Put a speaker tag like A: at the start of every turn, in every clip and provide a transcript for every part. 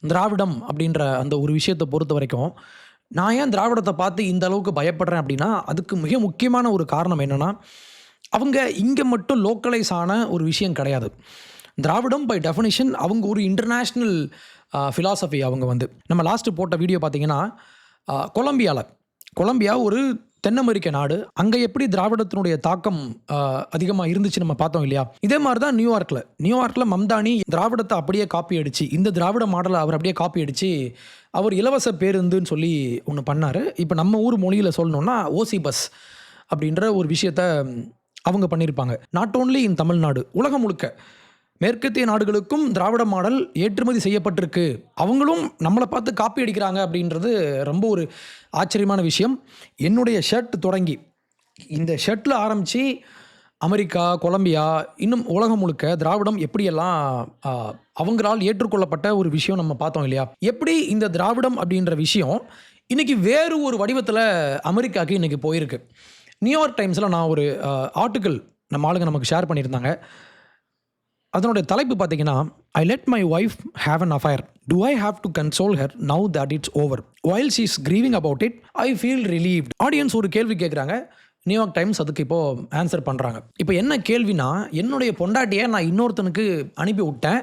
A: திராவிடம் அப்படின்ற அந்த ஒரு விஷயத்தை பொறுத்த வரைக்கும், நான் ஏன் திராவிடத்த பார்த்து இந்த அளவுக்கு பயப்படுறேன் அப்படின்னா, அதுக்கு மிக முக்கியமான ஒரு காரணம் என்னன்னா, அவங்க இங்க மட்டும் லோக்கலைஸ் ஆன ஒரு விஷயம் கிடையாது. திராவிடம் பை டெஃபினிஷன் அவங்க ஒரு இன்டர்நேஷ்னல் ஃபிலாசபி அவங்க வந்து. நம்ம லாஸ்ட்டு போட்ட வீடியோ பார்த்தீங்கன்னா, கொலம்பியா ஒரு தென் அமெரிக்க நாடு. அங்க எப்படி திராவிடத்தினுடைய தாக்கம் அதிகமா இருந்துச்சு நம்ம பார்த்தோம் இல்லையா? இதே மாரி தான் நியூயார்க்ல மம்தானி திராவிடத்த அப்படியே காப்பி அடிச்சு, இந்த திராவிட மாடல அவர் அப்படியே காப்பி அடிச்சு, அவர் இலவச பேருந்துன்னு சொல்லி ஒண்ணு பண்ணாரு. இப்ப நம்ம ஊர் மொழியில சொல்லணும்னா, ஓசி பஸ் அப்படின்ற ஒரு விஷயத்த அவங்க பண்ணியிருப்பாங்க. நாட் ஓன்லி இன் தமிழ்நாடு, உலகம் முழுக்க. மேற்கத்திய நாடுகளுக்கும் திராவிட மாடல் ஏற்றுமதி செய்யப்பட்டிருக்கு. அவங்களும் நம்மளை பார்த்து காப்பி அடிக்கிறாங்க அப்படின்றது ரொம்ப ஒரு ஆச்சரியமான விஷயம். என்னுடைய ஷர்ட் தொடங்கி இந்த ஷர்ட்டில் ஆரம்பித்து அமெரிக்கா, கொலம்பியா, இன்னும் உலகம் முழுக்க திராவிடம் எப்படியெல்லாம் அவங்களால் ஏற்றுக்கொள்ளப்பட்ட ஒரு விஷயம் நம்ம பார்த்தோம் இல்லையா? எப்படி இந்த திராவிடம் அப்படின்ற விஷயம் இன்றைக்கி வேறு ஒரு வடிவத்தில் அமெரிக்காவுக்கு இன்றைக்கி போயிருக்கு. நியூயார்க் டைம்ஸில் நான் ஒரு ஆர்டிக்கிள் நம்ம ஆளுங்க நமக்கு ஷேர் பண்ணியிருந்தாங்க. அதனுடைய தலைப்பு பார்த்தீங்கன்னா, I let my wife have an affair. To I have to console her now that it's over? While she is grieving about it I feel relieved. Audience ஒரு கேள்வி கேட்குறாங்க. நியூயார்க் டைம்ஸ் அதுக்கு இப்போது ஆன்சர் பண்ணுறாங்க. இப்போ என்ன கேள்வினா, என்னுடைய பொண்டாட்டியை நான் இன்னொருத்தனுக்கு அனுப்பி விட்டேன்.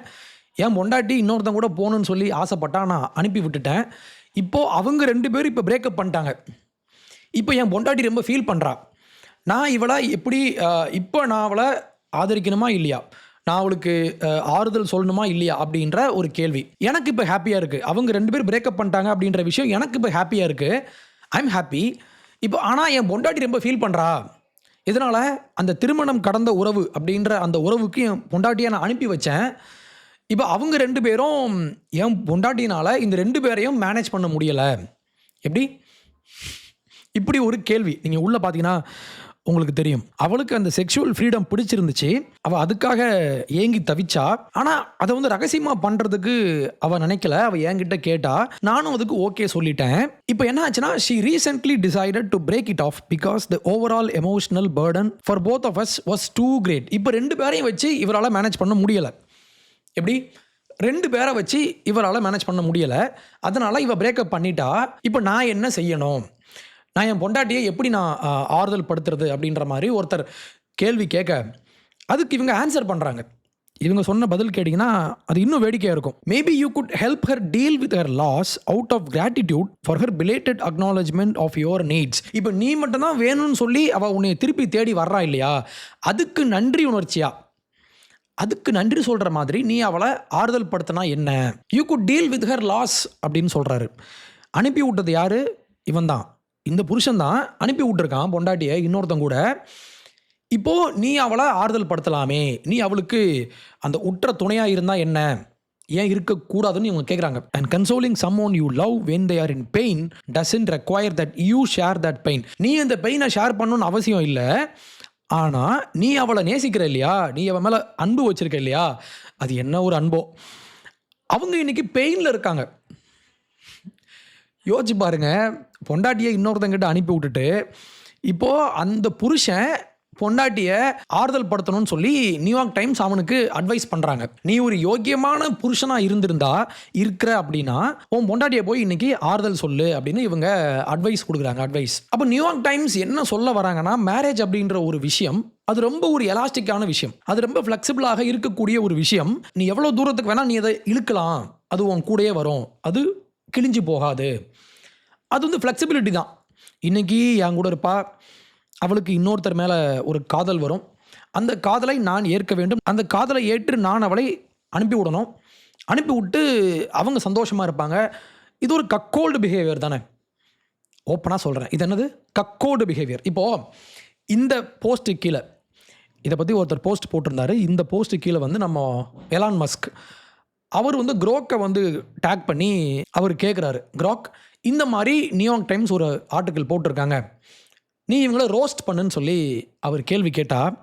A: என் பொண்டாட்டி இன்னொருத்தன் கூட போகணுன்னு சொல்லி ஆசைப்பட்டா, நான் அனுப்பி விட்டுட்டேன். இப்போது அவங்க 2 பேரும் இப்போ பிரேக்கப் பண்ணிட்டாங்க. இப்போ என் பொண்டாட்டி ரொம்ப ஃபீல் பண்ணுறா. நான் இவளை எப்படி இப்போ நான் அவளை ஆதரிக்கணுமா இல்லையா? நான் அவளுக்கு ஆறுதல் சொல்லணுமா இல்லையா அப்படின்ற ஒரு கேள்வி. எனக்கு இப்போ ஹாப்பியாக இருக்குது. அவங்க 2 பேர் பிரேக்கப் பண்ணிட்டாங்க அப்படின்ற விஷயம் எனக்கு இப்போ ஹாப்பியாக இருக்குது. I am happy. இப்போ ஆனால் என் பொண்டாட்டி ரொம்ப ஃபீல் பண்ணுறா. இதனால் அந்த திருமணம் கடந்த உறவு அப்படின்ற அந்த உறவுக்கு என் பொண்டாட்டியை நான் அனுப்பி வச்சேன். இப்போ அவங்க 2 பேரும் என் பொண்டாட்டினால் இந்த 2 பேரையும் மேனேஜ் பண்ண முடியலை. எப்படி? இப்படி ஒரு கேள்வி. நீங்கள் உள்ளே பார்த்தீங்கன்னா உங்களுக்கு தெரியும். அவளுக்கு அந்த செக்ஷுவல் ஃப்ரீடம் பிடிச்சிருந்துச்சு. அவள் அதுக்காக ஏங்கி தவிச்சா. ஆனால் அதை வந்து ரகசியமாக பண்ணுறதுக்கு அவள் நினைக்கல. அவள் என்கிட்ட கேட்டா. நானும் அதுக்கு ஓகே சொல்லிட்டேன். இப்போ என்ன ஆச்சுன்னா, she recently decided to break it off because the overall emotional burden for both of us was too great. இப்போ 2 பேரையும் வச்சு இவரால் மேனேஜ் பண்ண முடியலை. எப்படி? 2 பேரை வச்சு இவரால் மேனேஜ் பண்ண முடியலை. அதனால் இவள் பிரேக்கப் பண்ணிட்டா. இப்போ நான் என்ன செய்யணும்? நான் என் பொண்டாட்டியை எப்படி நான் ஆறுதல் படுத்துறது அப்படின்ற மாதிரி ஒருத்தர் கேள்வி கேட்க, அதுக்கு இவங்க ஆன்சர் பண்ணுறாங்க. இவங்க சொன்ன பதில் கேட்டிங்கன்னா அது இன்னும் வேடிக்கையாக இருக்கும். Maybe you could help her deal with her loss out of gratitude for her belated acknowledgement of your needs. இப்போ நீ மட்டும்தான் வேணும்னு சொல்லி அவள் உன்னை திருப்பி தேடி வர்றா இல்லையா? அதுக்கு நன்றி உணர்ச்சியா, அதுக்கு நன்றி சொல்கிற மாதிரி நீ அவளை ஆறுதல் படுத்தினா என்ன? You could deal with her loss அப்படின்னு சொல்கிறாரு. அனுப்பி விட்டது யார்? இவன் தான், இந்த புருஷன் தான் அனுப்பி விட்டுருக்கான் பொண்டாட்டியை இன்னொருத்தன் கூட. இப்போது நீ அவளை ஆறுதல் படுத்தலாமே, நீ அவளுக்கு அந்த உற்ற துணையாக இருந்தால் என்ன, ஏன் இருக்கக்கூடாதுன்னு இவங்க கேட்குறாங்க. And consoling someone you love when they are in pain doesn't require that you share that pain. நீ இந்த பெயினை ஷேர் பண்ணணும்னு அவசியம் இல்லை. ஆனால் நீ அவளை நேசிக்கிற இல்லையா, நீ அவன் மேலே அன்பு வச்சிருக்க இல்லையா, அது என்ன ஒரு அன்போ. அவங்க இன்னைக்கு பெயினில் இருக்காங்க. யோசிச்சு பாருங்க, பொண்டாட்டியை இன்னொருத்தங்கிட்ட அனுப்பி விட்டுட்டு இப்போது அந்த புருஷன் பொண்டாட்டியை ஆறுதல் படுத்தணும்னு சொல்லி நியூயார்க் டைம்ஸ் அவனுக்கு அட்வைஸ் பண்ணுறாங்க. நீ ஒரு யோக்கியமான புருஷனாக இருக்கிற அப்படின்னா உன் பொண்டாட்டியை போய் இன்னைக்கு ஆறுதல் சொல்லு அப்படின்னு இவங்க அட்வைஸ் கொடுக்குறாங்க. அப்போ நியூயார்க் டைம்ஸ் என்ன சொல்ல வராங்கன்னா, மேரேஜ் அப்படின்ற ஒரு விஷயம் அது ரொம்ப ஒரு எலாஸ்டிக்கான விஷயம், அது ரொம்ப ஃப்ளெக்சிபிளாக இருக்கக்கூடிய ஒரு விஷயம். நீ எவ்வளோ தூரத்துக்கு வேணால் நீ அதை இழுக்கலாம், அது உன் கூடயே வரும், அது கிழிஞ்சு போகாது. அது வந்து ஃப்ளெக்சிபிலிட்டி தான். இன்றைக்கி என் கூட இருப்பா, அவளுக்கு இன்னொருத்தர் மேலே ஒரு காதல் வரும். அந்த காதலை நான் ஏற்க வேண்டும். அந்த காதலை ஏற்று நான் அவளை அனுப்பி விடணும். அனுப்பி விட்டு அவங்க சந்தோஷமாக இருப்பாங்க. இது ஒரு கக்கோல்டு பிஹேவியர் தானே. ஓப்பனாக சொல்கிறேன், இது என்னது கக்கோல்டு பிஹேவியர். இப்போது இந்த போஸ்ட்டு கீழே இதை பற்றி ஒருத்தர் போஸ்ட் போட்டிருந்தாரு. இந்த போஸ்ட்டு கீழே வந்து நம்ம எலான் மஸ்க் அவர் வந்து க்ரோக்கை வந்து டேக் பண்ணி அவர் கேட்குறாரு, க்ரோக் இந்த மாதிரி நியூயார்க் டைம்ஸ் ஒரு ஆர்டிக்கிள் போட்டிருக்காங்க, நீ இவங்கள ரோஸ்ட் பண்ணுன்னு சொல்லி அவர் கேள்வி கேட்டால்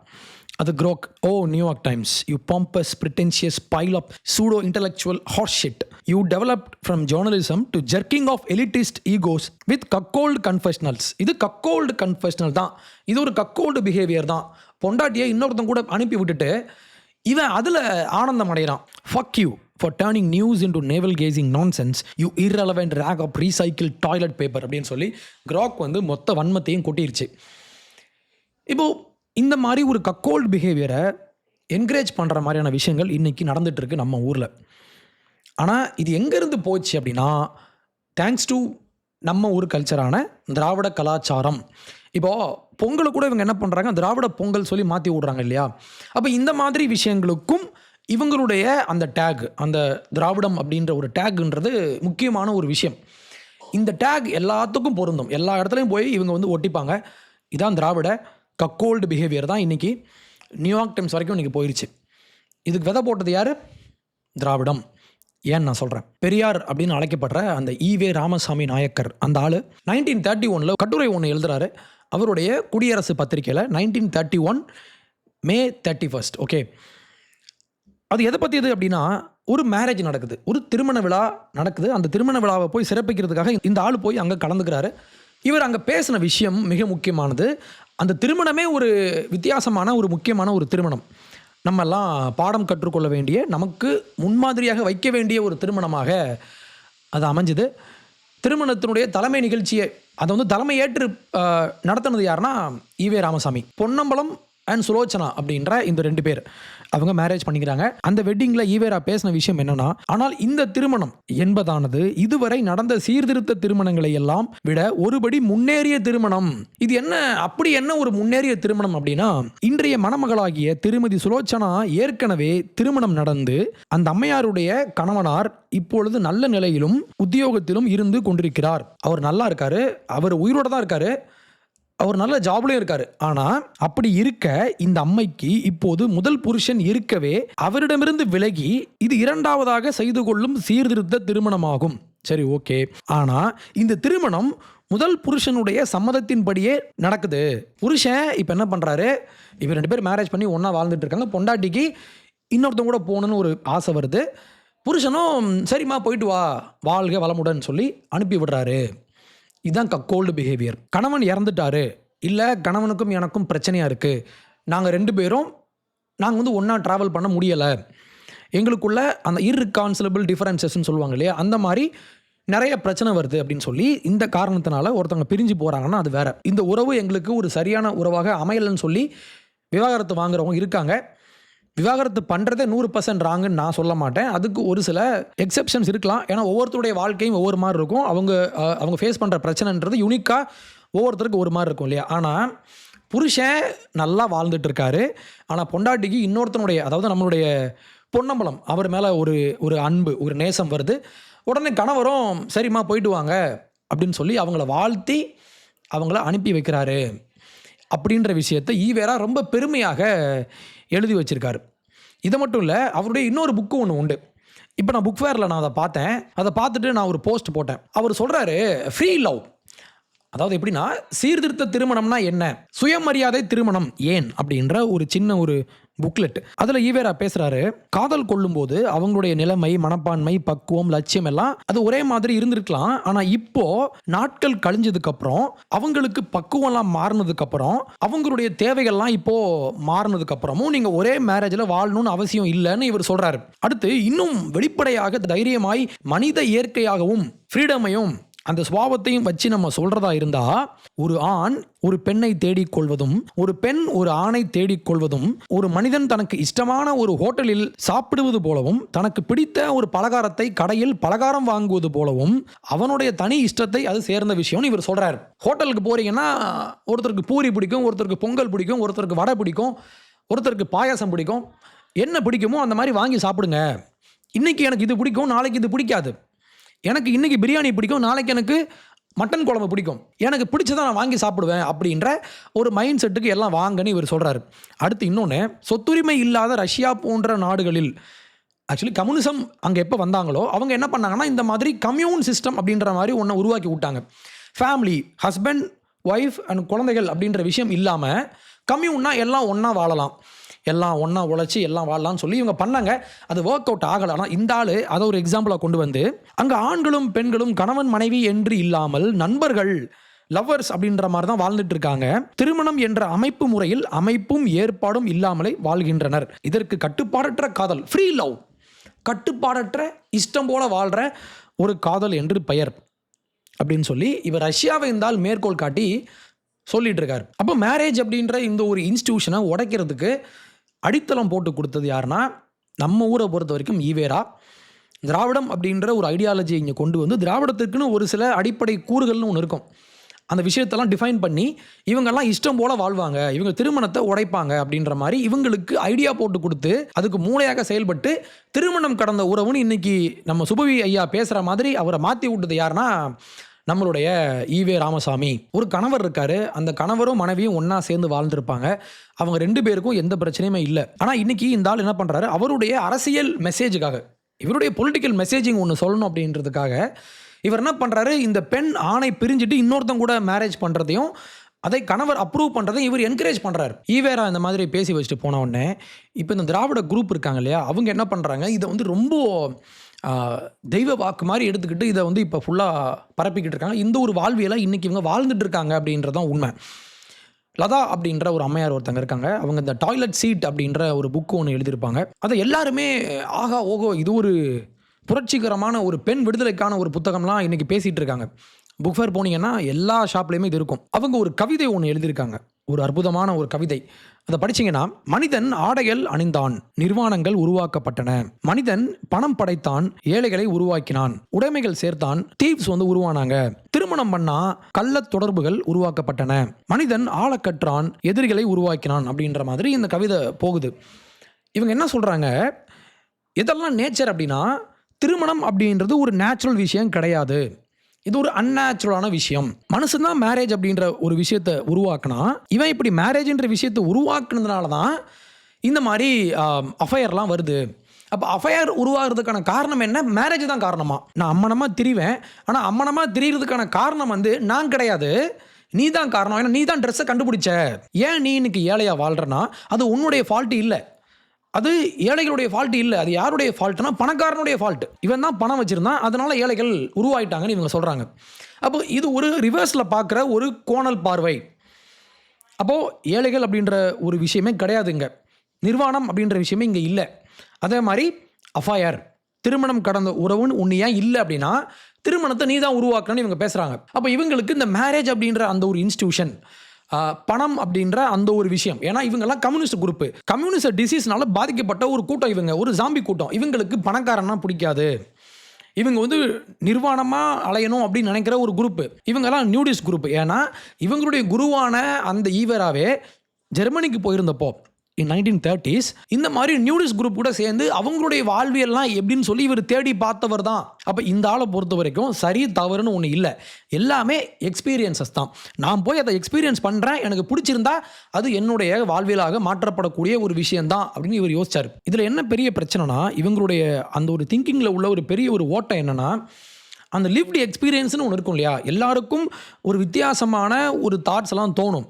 A: அது Grok, oh New York Times you pompous pretentious pile of pseudo intellectual horse shit you developed from journalism to jerking off elitist egos with cuckold confessionals. இது கக்கோல்டு கன்ஃபெஷனல் தான், இது ஒரு கக்கோல்டு பிஹேவியர் தான். பொண்டாட்டியை இன்னொருத்தன் கூட அனுப்பி விட்டுட்டு இவன் அதில் ஆனந்தம் அடைகிறான். Fuck you for turning news into navel gazing nonsense you irrelevant rack of recycle toilet paper அப்படின்னு சொல்லி கிராக் வந்து மொத்த வன்மத்தையும் கொட்டிருச்சு. இப்போது இந்த மாதிரி ஒரு கக்கோல்டு பிஹேவியரை என்கரேஜ் பண்ணுற மாதிரியான விஷயங்கள் இன்றைக்கி நடந்துகிட்ருக்கு நம்ம ஊரில். ஆனால் இது எங்கேருந்து போச்சு அப்படின்னா, தேங்க்ஸ் டு நம்ம ஊர் கல்ச்சரான திராவிட கலாச்சாரம். இப்போது பொங்கலை கூட இவங்க என்ன பண்ணுறாங்க, திராவிட பொங்கல் சொல்லி மாற்றி விடுறாங்க இல்லையா? அப்போ இந்த மாதிரி விஷயங்களுக்கும் இவங்களுடைய அந்த டேக், அந்த திராவிடம் அப்படின்ற ஒரு டேக்ன்றது முக்கியமான ஒரு விஷயம். இந்த டேக் எல்லாத்துக்கும் பொருந்தும். எல்லா இடத்துலையும் போய் இவங்க வந்து ஒட்டிப்பாங்க. இதான் திராவிட கக்கோல்டு பிஹேவியர் தான் இன்றைக்கி நியூயார்க் டைம்ஸ் வரைக்கும் இன்றைக்கி போயிடுச்சு. இதுக்கு விதை போட்டது யார்? திராவிடம். ஏன்னு நான் சொல்கிறேன். பெரியார் அப்படின்னு அழைக்கப்படுற அந்த ஈவே ராமசாமி நாயக்கர், அந்த ஆள் 1931 கட்டுரை ஒன்று எழுதுறாரு. அவருடைய குடியரசு பத்திரிக்கையில் 1931 May 31. ஓகே, அது எதை பற்றியது அப்படின்னா, ஒரு மேரேஜ் நடக்குது, ஒரு திருமண விழா நடக்குது. அந்த திருமண விழாவை போய் சிறப்பிக்கிறதுக்காக இந்த ஆள் போய் அங்கே கலந்துக்கிறாரு. இவர் அங்கே பேசின விஷயம் மிக முக்கியமானது. அந்த திருமணமே ஒரு வித்தியாசமான ஒரு முக்கியமான ஒரு திருமணம். நம்மெல்லாம் பாடம் கற்றுக்கொள்ள வேண்டிய, நமக்கு முன்மாதிரியாக வைக்க வேண்டிய ஒரு திருமணமாக அது அமைஞ்சுது. திருமணத்தினுடைய தலைமை நிகழ்ச்சியை அதை வந்து தலைமை ஏற்று நடத்தினது யாருன்னா ஈவே ராமசாமி. பொன்னம்பலம் அண்ட் சுலோச்சனா அப்படின்ற இந்த 2 பேர் அவங்க மேரேஜ் பண்ணிக்கிறாங்க. அந்த வெட்டிங்கில் ஈவேரா பேசின விஷயம் என்னன்னா, ஆனால் இந்த திருமணம் என்பதானது இதுவரை நடந்த சீர்திருத்த திருமணங்களை எல்லாம் விட ஒருபடி முன்னேறிய திருமணம். இது என்ன, அப்படி என்ன ஒரு முன்னேறிய திருமணம் அப்படின்னா, இன்றைய மணமகளாகிய திருமதி சுலோச்சனா ஏற்கனவே திருமணம் நடந்து அந்த அம்மையாருடைய கணவனார் இப்பொழுது நல்ல நிலையிலும் உத்தியோகத்திலும் இருந்து கொண்டிருக்கிறார். அவர் நல்லா இருக்காரு, அவர் உயிரோட தான் இருக்காரு, அவர் நல்ல ஜாப்லையும் இருக்காரு. ஆனால் அப்படி இருக்க இந்த அம்மைக்கு இப்போது முதல் புருஷன் இருக்கவே அவரிடமிருந்து விலகி இது 2வதாக செய்து கொள்ளும் சீர்திருத்த திருமணமாகும். சரி, ஓகே. ஆனால் இந்த திருமணம் முதல் புருஷனுடைய சம்மதத்தின்படியே நடக்குது. புருஷன் இப்போ என்ன பண்ணுறாரு, இவர் 2 பேர் மேரேஜ் பண்ணி ஒன்றா வாழ்ந்துட்டு இருக்காங்க. பொண்டாட்டிக்கு இன்னொருத்தவங்க கூட போகணுன்னு ஒரு ஆசை வருது. புருஷனும் சரிம்மா போயிட்டு வா, வாழ்க வளமுடன் சொல்லி அனுப்பி விடுறாரு. இதுதான் கக்கோல்டு பிஹேவியர். கணவன் இறந்துட்டாரு, இல்லை கணவனுக்கும் எனக்கும் பிரச்சனையாக இருக்குது, நாங்கள் 2 பேரும் வந்து ஒன்றா ட்ராவல் பண்ண முடியலை, எங்களுக்குள்ள அந்த இர்ரிகான்சிலபிள் டிஃபரன்சஸ்ன்னு சொல்லுவாங்க இல்லையா, அந்த மாதிரி நிறைய பிரச்சனை வருது அப்படின்னு சொல்லி இந்த காரணத்தினால ஒருத்தவங்க பிரிஞ்சு போகிறாங்கன்னா அது வேற. இந்த உறவு எங்களுக்கு ஒரு சரியான உறவாக அமையலைன்னு சொல்லி விவாகரத்து வாங்குறவங்க இருக்காங்க. விவாகரத்து பண்ணுறதே 100% ராங்குன்னு நான் சொல்ல மாட்டேன். அதுக்கு ஒரு சில எக்ஸெப்ஷன்ஸ் இருக்கலாம். ஏன்னா ஒவ்வொருத்தருடைய வாழ்க்கையும் ஒவ்வொரு மாதிரி இருக்கும். அவங்க ஃபேஸ் பண்ணுற பிரச்சனைன்றது யூனிக்காக ஒவ்வொருத்தருக்கு ஒரு மாதிரி இருக்கும் இல்லையா? ஆனால் புருஷன் நல்லா வாழ்ந்துட்டு இருக்காரு, ஆனால் பொண்டாட்டிக்கு இன்னொருத்தனுடைய, அதாவது நம்மளுடைய பொன்னம்பலம் அவர் மேலே ஒரு அன்பு, ஒரு நேசம் வருது. உடனே கணவரும் சரிம்மா போயிட்டு வாங்க அப்படின்னு சொல்லி அவங்கள வாழ்த்தி அவங்கள அனுப்பி வைக்கிறாரு. அப்படின்ற விஷயத்தை ஈவேரா ரொம்ப பெருமையாக எழுதி வச்சிருக்காரு. இதை மட்டும் இல்லை, அவருடைய இன்னொரு புக்கு ஒன்று உண்டு. இப்போ நான் புக் ஃபேரில் நான் அதை பார்த்தேன். அதை பார்த்துட்டு நான் ஒரு போஸ்ட் போட்டேன். அவர் சொல்கிறாரு, ஃப்ரீ லவ், அதாவது எப்படின்னா சீர்திருத்த திருமணம்னா என்ன, சுயமரியாதை திருமணம் ஏன் அப்படின்ற ஒரு சின்ன ஒரு புக்லெட். அதில் ஈவேரா பேசுகிறாரு, காதல் கொள்ளும்போது அவங்களுடைய நிலைமை, மனப்பான்மை, பக்குவம், லட்சியம் எல்லாம் அது ஒரே மாதிரி இருந்திருக்கலாம். ஆனால் இப்போ நாட்கள் கழிஞ்சதுக்கப்புறம் அவங்களுக்கு பக்குவம்லாம் மாறினதுக்கப்புறம் அவங்களுடைய தேவைகள்லாம் இப்போ மாறினதுக்கப்புறமும் நீங்கள் ஒரே மேரேஜில் வாழணும்னு அவசியம் இல்லைன்னு இவர் சொல்கிறாரு. அடுத்து இன்னும் வெளிப்படையாக தைரியமாய் மனித இயற்கையாகவும் ஃப்ரீடமையும் அந்த சுபாவத்தையும் வச்சு நம்ம சொல்றதா இருந்தா, ஒரு ஆண் ஒரு பெண்ணை தேடிக்கொள்வதும், ஒரு பெண் ஒரு ஆணை தேடிக்கொள்வதும், ஒரு மனிதன் தனக்கு இஷ்டமான ஒரு ஹோட்டலில் சாப்பிடுவது போலவும், தனக்கு பிடித்த ஒரு பலகாரத்தை கடையில் பலகாரம் வாங்குவது போலவும் அவனுடைய தனி இஷ்டத்தை அது சேர்ந்த விஷயம்னு இவர் சொல்றாரு. ஹோட்டலுக்கு போறீங்கன்னா ஒருத்தருக்கு பூரி பிடிக்கும், ஒருத்தருக்கு பொங்கல் பிடிக்கும், ஒருத்தருக்கு வடை பிடிக்கும், ஒருத்தருக்கு பாயாசம் பிடிக்கும், என்ன பிடிக்குமோ அந்த மாதிரி வாங்கி சாப்பிடுங்க. இன்னைக்கு எனக்கு இது பிடிக்கும், நாளைக்கு இது பிடிக்காது. எனக்கு இன்றைக்கி பிரியாணி பிடிக்கும், நாளைக்கு எனக்கு மட்டன் குழம்பு பிடிக்கும், எனக்கு பிடிச்சதை நான் வாங்கி சாப்பிடுவேன் அப்படின்ற ஒரு மைண்ட் செட்டுக்கு எல்லாம் வாங்கன்னு இவர் சொல்கிறாரு. அடுத்து இன்னொன்று, சொத்துரிமை இல்லாத ரஷ்யா போன்ற நாடுகளில் ஆக்சுவலி கம்யூனிசம் அங்கே எப்போ வந்தாங்களோ அவங்க என்ன பண்ணாங்கன்னா இந்த மாதிரி கம்யூன் சிஸ்டம் அப்படின்ற மாதிரி ஒன்றை உருவாக்கி விட்டாங்க. ஃபேமிலி, ஹஸ்பண்ட், ஒய்ஃப் அண்ட் குழந்தைகள் அப்படின்ற விஷயம் இல்லாமல் கம்யூன்னா எல்லாம் ஒன்றா வாழலாம், எல்லாம் ஒன்றா உழைச்சி எல்லாம் வாழலாம்னு சொல்லி இவங்க பண்ணாங்க. அது ஒர்க் அவுட் ஆகலை. ஆனால் இந்த ஆள் அதை ஒரு எக்ஸாம்பிளாக கொண்டு வந்து அங்கே ஆண்களும் பெண்களும் கணவன் மனைவி என்று இல்லாமல் நண்பர்கள், லவ்வர்ஸ் அப்படின்ற மாதிரி தான் வாழ்ந்துட்டு இருக்காங்க. திருமணம் என்ற அமைப்பு முறையில் அமைப்பும் ஏற்பாடும் இல்லாமலே வாழ்கின்றனர். இதற்கு கட்டுப்பாடற்ற காதல், ஃப்ரீ லவ், கட்டுப்பாடற்ற இஷ்டம் போல வாழ்கிற ஒரு காதல் என்று பெயர் அப்படின்னு சொல்லி இவர் ரஷ்யாவை இருந்தால் மேற்கோள் காட்டி சொல்லிட்டு இருக்காரு. அப்போ மேரேஜ் அப்படின்ற இந்த ஒரு இன்ஸ்டிடியூஷனை உடைக்கிறதுக்கு அடித்தளம் போட்டு கொடுத்தது யாருன்னா நம்ம ஊரை பொறுத்த வரைக்கும் ஈவேரா. திராவிடம் அப்படின்ற ஒரு ஐடியாலஜி இங்கே கொண்டு வந்து திராவிடத்துக்குன்னு ஒரு சில அடிப்படை கூறுகள்னு ஒன்று இருக்கும். அந்த விஷயத்தெல்லாம் டிஃபைன் பண்ணி இவங்கெல்லாம் இஷ்டம் போல் வாழ்வாங்க, இவங்க திருமணத்தை உடைப்பாங்க அப்படின்ற மாதிரி இவங்களுக்கு ஐடியா போட்டு கொடுத்து அதுக்கு மூளையாக செயல்பட்டு திருமணம் கடந்த உறவுன்னு இன்னைக்கு நம்ம சுபவி ஐயா பேசுகிற மாதிரி அவரை மாற்றி விட்டது யாருன்னா நம்மளுடைய ஈவே ராமசாமி. ஒரு கணவர் இருக்காரு, அந்த கணவரும் மனைவியும் ஒன்றா சேர்ந்து வாழ்ந்துருப்பாங்க. அவங்க 2 பேருக்கும் எந்த பிரச்சனையுமே இல்லை. ஆனால் இன்னைக்கு இந்த ஆள் என்ன பண்ணுறாரு, அவருடைய அரசியல் மெசேஜுக்காக, இவருடைய பொலிட்டிக்கல் மெசேஜிங் ஒன்று சொல்லணும் அப்படின்றதுக்காக இவர் என்ன பண்ணுறாரு, இந்த பெண் ஆணை பிரிஞ்சுட்டு இன்னொருத்தங்க கூட மேரேஜ் பண்ணுறதையும் அதை கணவர் அப்ரூவ் பண்ணுறதையும் இவர் என்கரேஜ் பண்ணுறாரு. ஈவேரா இந்த மாதிரி பேசி வச்சுட்டு போன உடனே இப்போ இந்த திராவிட குரூப் இருக்காங்க இல்லையா, அவங்க என்ன பண்ணுறாங்க, இதை வந்து ரொம்ப தெய்வ வாக்கு மாதிரி எடுத்துக்கிட்டு இதை வந்து இப்போ ஃபுல்லாக பரப்பிக்கிட்டு இருக்காங்க. இந்த ஒரு வாழ்வியலாக இன்றைக்கி இவங்க வாழ்ந்துட்டு இருக்காங்க அப்படின்றதான் உண்மை. லதா அப்படின்ற ஒரு அம்மையார் ஒருத்தங்க இருக்காங்க. அவங்க இந்த டாய்லெட் சீட் அப்படின்ற ஒரு புக்கு ஒன்று எழுதியிருப்பாங்க. அதை எல்லாருமே ஆகா ஓகோ இது ஒரு புரட்சிகரமான ஒரு பெண் விடுதலைக்கான ஒரு புத்தகம்லாம் இன்றைக்கி பேசிகிட்டு இருக்காங்க. புக் ஃபேர் போனீங்கன்னா எல்லா ஷாப்லேயுமே இது இருக்கும். அவங்க ஒரு கவிதை ஒன்று எழுதியிருக்காங்க, ஒரு அற்புதமான ஒரு கவிதை. அதை படிச்சிங்கன்னா, மனிதன் ஆடைகள் அணிந்தான், நிர்வாணங்கள் உருவாக்கப்பட்டன. மனிதன் பணம் படைத்தான், ஏழைகளை உருவாக்கினான், உடைமைகள் சேர்த்தான், தீவ்ஸ் வந்து உருவானாங்க. திருமணம் பண்ணா, கள்ள தொடர்புகள் உருவாக்கப்பட்டன. மனிதன் ஆளக்கற்றான், எதிரிகளை உருவாக்கினான் அப்படின்ற மாதிரி இந்த கவிதை போகுது. இவங்க என்ன சொல்கிறாங்க, இதெல்லாம் நேச்சர் அப்படின்னா திருமணம் அப்படின்றது ஒரு நேச்சுரல் விஷயம் கிடையாது, இது ஒரு அன்நேச்சுரலான விஷயம். மனுஷன் தான் மேரேஜ் அப்படின்ற ஒரு விஷயத்தை உருவாக்கினா, இவன் இப்படி மேரேஜ்ன்ற விஷயத்தை உருவாக்குனதுனால தான் இந்த மாதிரி அஃபையர்லாம் வருது. அப்போ அஃபையர் உருவாகிறதுக்கான காரணம் என்ன, மேரேஜ் தான் காரணமா? நான் அம்மனமாக திரிவேன், ஆனால் அம்மனமாக திரிகிறதுக்கான காரணம் வந்து நான் கிடையாது, நீ தான் காரணம். ஏன்னா நீ தான் ட்ரெஸ்ஸை கண்டுபிடிச்ச. ஏன் நீ இன்னைக்கு ஏழையாக வாழ்கிறனா அது உன்னுடைய ஃபால்ட்டு இல்லை, அது ஏழைகளுடைய ஃபால்ட் இல்லை, அது யாருடைய ஃபால்ட்னா பணக்காரனுடைய ஃபால்ட். இவன் தான் பணம் வச்சுருந்தான், அதனால் ஏழைகள் உருவாயிட்டாங்கன்னு இவங்க சொல்கிறாங்க. அப்போ இது ஒரு ரிவர்ஸில் பார்க்குற ஒரு கோணல் பார்வை. அப்போது ஏழைகள் அப்படின்ற ஒரு விஷயமே கிடையாதுங்க, நிர்வாணம் அப்படின்ற விஷயமே இங்கே இல்லை. அதே மாதிரி அஃபையர், திருமணம் கடந்த உறவுன்னு ஒன்று ஏன் இல்லை அப்படின்னா திருமணத்தை நீ தான் உருவாக்கணும்னு இவங்க பேசுகிறாங்க. அப்போ இவங்களுக்கு இந்த மேரேஜ் அப்படின்ற அந்த ஒரு இன்ஸ்டிடியூஷன், பணம் அப்படின்ற அந்த ஒரு விஷயம், ஏன்னா இவங்கெல்லாம் கம்யூனிஸ்ட் குரூப்பு, கம்யூனிஸ்ட் டிசீஸ்னால பாதிக்கப்பட்ட ஒரு கூட்டம், இவங்க ஒரு ஜாம்பி கூட்டம். இவங்களுக்கு பணக்காரனா பிடிக்காது, இவங்க வந்து நிர்வாணமாக அலையணும் அப்படின்னு நினைக்கிற ஒரு குரூப்பு. இவங்கெல்லாம் நியூடிஸ்ட் குரூப். ஏன்னா இவங்களுடைய குருவான அந்த ஈவேராவே ஜெர்மனிக்கு போயிருந்தப்போ in 1930s இந்த மாதிரி நியூடிஸ்ட் குரூப் கூட சேர்ந்து அவங்களுடைய வாழ்வியல்லாம் எப்படின்னு சொல்லி இவர் தேடி பார்த்தவர் தான். அப்போ இந்த ஆளை பொறுத்த வரைக்கும் சரி தவறுன்னு ஒன்று இல்லை, எல்லாமே எக்ஸ்பீரியன்ஸஸ் தான். நான் போய் அதை எக்ஸ்பீரியன்ஸ் பண்ணுறேன், எனக்கு பிடிச்சிருந்தா அது என்னுடைய வாழ்வியலாக மாற்றப்படக்கூடிய ஒரு விஷயந்தான் அப்படின்னு இவர் யோசிச்சார். இதில் என்ன பெரிய பிரச்சனைனா, இவங்களுடைய அந்த ஒரு திங்கிங்கில் உள்ள ஒரு பெரிய ஒரு ஓட்டம் என்னென்னா, அந்த லிவ்டு எக்ஸ்பீரியன்ஸ்னு ஒன்று இருக்கும் இல்லையா, எல்லாருக்கும் ஒரு வித்தியாசமான ஒரு தாட்ஸ் எல்லாம் தோணும்.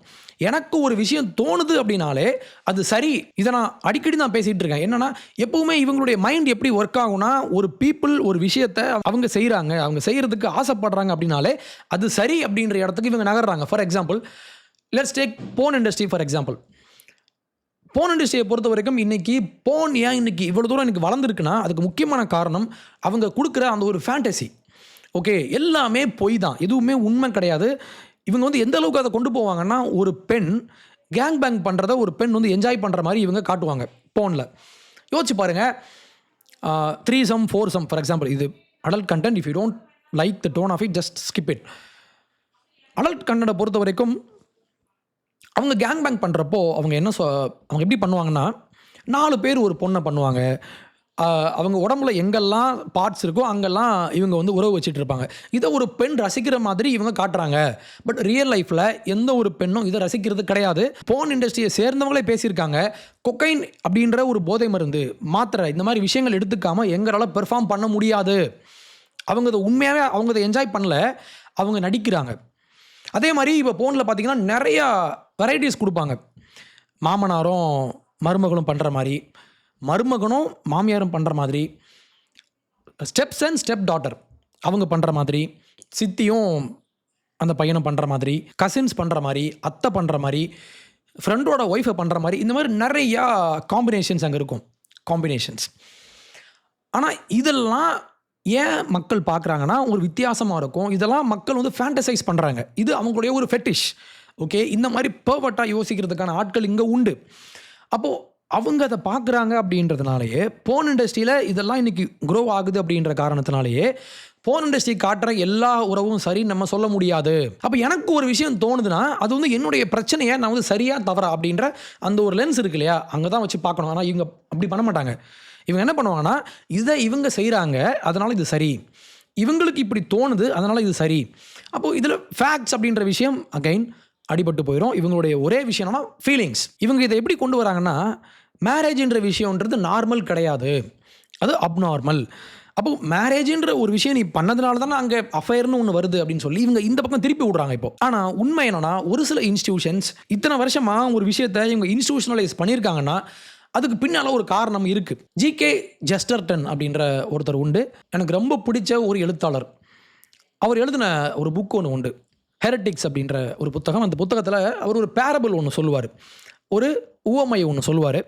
A: எனக்கு ஒரு விஷயம் தோணுது அப்படின்னாலே அது சரி. இதை நான் அடிக்கடி நான் பேசிகிட்டு இருக்கேன். என்னென்னா எப்போவுமே இவங்களுடைய மைண்ட் எப்படி ஒர்க் ஆகும்னா, ஒரு பீப்புள் ஒரு விஷயத்தை அவங்க செய்கிறாங்க, அவங்க செய்கிறதுக்கு ஆசைப்படுறாங்க அப்படின்னாலே அது சரி அப்படின்ற இடத்துக்கு இவங்க நகர்றாங்க. For example, let's take phone industry for example. Phone இண்டஸ்ட்ரியை பொறுத்த வரைக்கும் இன்றைக்கி போன் ஏன் இன்றைக்கி இவ்வளோ தூரம் எனக்கு வளர்ந்துருக்குன்னா அதுக்கு முக்கியமான காரணம் அவங்க கொடுக்குற அந்த ஒரு ஃபேண்டசி. ஓகே, எல்லாமே பொய் தான், எதுவுமே உண்மை கிடையாது. இவங்க வந்து எந்த அளவுக்கு அதை கொண்டு போவாங்கன்னா, ஒரு பெண் கேங் பேங் பண்ணுறத ஒரு பெண் வந்து என்ஜாய் பண்ணுற மாதிரி இவங்க காட்டுவாங்க போனில். யோசிச்சு பாருங்கள், 3 4 ஃபார் எக்ஸாம்பிள். இது adult content. If you don't like the tone of it, just skip it. Adult கண்டென்ட்டை பொறுத்த வரைக்கும் அவங்க கேங் பேங் பண்ணுறப்போ அவங்க அவங்க எப்படி பண்ணுவாங்கன்னா, 4 பேர் ஒரு பொண்ணை பண்ணுவாங்க. அவங்க உடம்புல எங்கெல்லாம் பார்ட்ஸ் இருக்கோ அங்கெல்லாம் இவங்க வந்து உறவு வச்சுட்டு இருப்பாங்க. இதை ஒரு பெண் ரசிக்கிற மாதிரி இவங்க காட்டுறாங்க. பட் ரியல் லைஃப்பில் எந்த ஒரு பெண்ணும் இதை ரசிக்கிறது கிடையாது. போன் இண்டஸ்ட்ரியை சேர்ந்தவங்களே பேசியிருக்காங்க, கொக்கைன் அப்படின்ற ஒரு போதை மருந்து, மாத்திரை, இந்த மாதிரி விஷயங்கள் எடுத்துக்காமல் எங்களால் பெர்ஃபார்ம் பண்ண முடியாது. அவங்க இதை உண்மையாகவே அவங்க இதை என்ஜாய் பண்ணல, அவங்க நடிக்கிறாங்க. அதே மாதிரி இப்போ போனில் பார்த்தீங்கன்னா நிறையா வெரைட்டிஸ் கொடுப்பாங்க. மாமனாரும் மருமகளும் பண்ணுற மாதிரி, மருமகனும் மாமியாரும் பண்ணுற மாதிரி, ஸ்டெப்ஸ் அண்ட் ஸ்டெப் டாட்டர் அவங்க பண்ணுற மாதிரி, சித்தியும் அந்த பையனும் பண்ணுற மாதிரி, கசின்ஸ் பண்ணுற மாதிரி, அத்தை பண்ணுற மாதிரி, ஃப்ரெண்டோட ஒய்ஃபை பண்ணுற மாதிரி, இந்த மாதிரி நிறையா காம்பினேஷன்ஸ் அங்கே இருக்கும். காம்பினேஷன்ஸ் ஆனால் இதெல்லாம் ஏன் மக்கள் பார்க்குறாங்கன்னா ஒரு வித்தியாசமாக இருக்கும். இதெல்லாம் மக்கள் வந்து ஃபேண்டசைஸ் பண்ணுறாங்க. இது அவங்களுடைய ஒரு ஃபெட்டிஷ். ஓகே, இந்த மாதிரி பெர்வெர்ட்டாக யோசிக்கிறதுக்கான ஆட்கள் இங்கே உண்டு. அப்போது அவங்க அதை பார்க்குறாங்க அப்படின்றதுனாலேயே போன் இண்டஸ்ட்ரியில் இதெல்லாம் இன்றைக்கி க்ரோ ஆகுது அப்படின்ற காரணத்தினாலேயே போன் இண்டஸ்ட்ரி காட்டுற எல்லா உறவும் சரி நம்ம சொல்ல முடியாது. அப்போ எனக்கு ஒரு விஷயம் தோணுதுன்னா அது வந்து என்னுடைய பிரச்சனையை நான் வந்து சரியாக தவறா அப்படின்ற அந்த ஒரு லென்ஸ் இருக்கு இல்லையா, அங்கே தான் வச்சு பார்க்கணும். ஆனால் இவங்க அப்படி பண்ண மாட்டாங்க. இவங்க என்ன பண்ணுவாங்கன்னா, இதை இவங்க செய்கிறாங்க அதனால் இது சரி, இவங்களுக்கு இப்படி தோணுது அதனால் இது சரி. அப்போது இதில் ஃபேக்ட்ஸ் அப்படின்ற விஷயம் அகைன் அடிபட்டு போயிடும். இவங்களுடைய ஒரே விஷயம் என்னன்னா ஃபீலிங்ஸ். இவங்க இதை எப்படி கொண்டு வராங்கன்னா, மேரேஜ்ன்ற விஷயன்றது நார்மல் கிடையாது, அது அப்நார்மல். அப்போது மேரேஜ்ன்ற ஒரு விஷயம் நீ பண்ணதுனால தானே அங்கே அஃபேர்னு ஒன்று வருது அப்படின்னு சொல்லி இவங்க இந்த பக்கம் திருப்பி விடுறாங்க இப்போ. ஆனால் உண்மை என்னன்னா, ஒரு சில இன்ஸ்டிடியூஷன்ஸ் இத்தனை வருஷமாக ஒரு விஷயத்தை இவங்க இன்ஸ்டிடியூஷனலைஸ் பண்ணியிருக்காங்கன்னா அதுக்கு பின்னால் ஒரு காரணம் இருக்குது. ஜிகே ஜெஸ்டர்டன் அப்படின்ற ஒருத்தர் உண்டு, எனக்கு ரொம்ப பிடிச்ச ஒரு எழுத்தாளர். அவர் எழுதின ஒரு புக் ஒன்று உண்டு, ஹெரட்டிக்ஸ் அப்படின்ற ஒரு புத்தகம். அந்த புத்தகத்தில் அவர் ஒரு பேரபிள் ஒன்று சொல்லுவார், ஒரு உவமை ஒன்று சொல்லுவார்.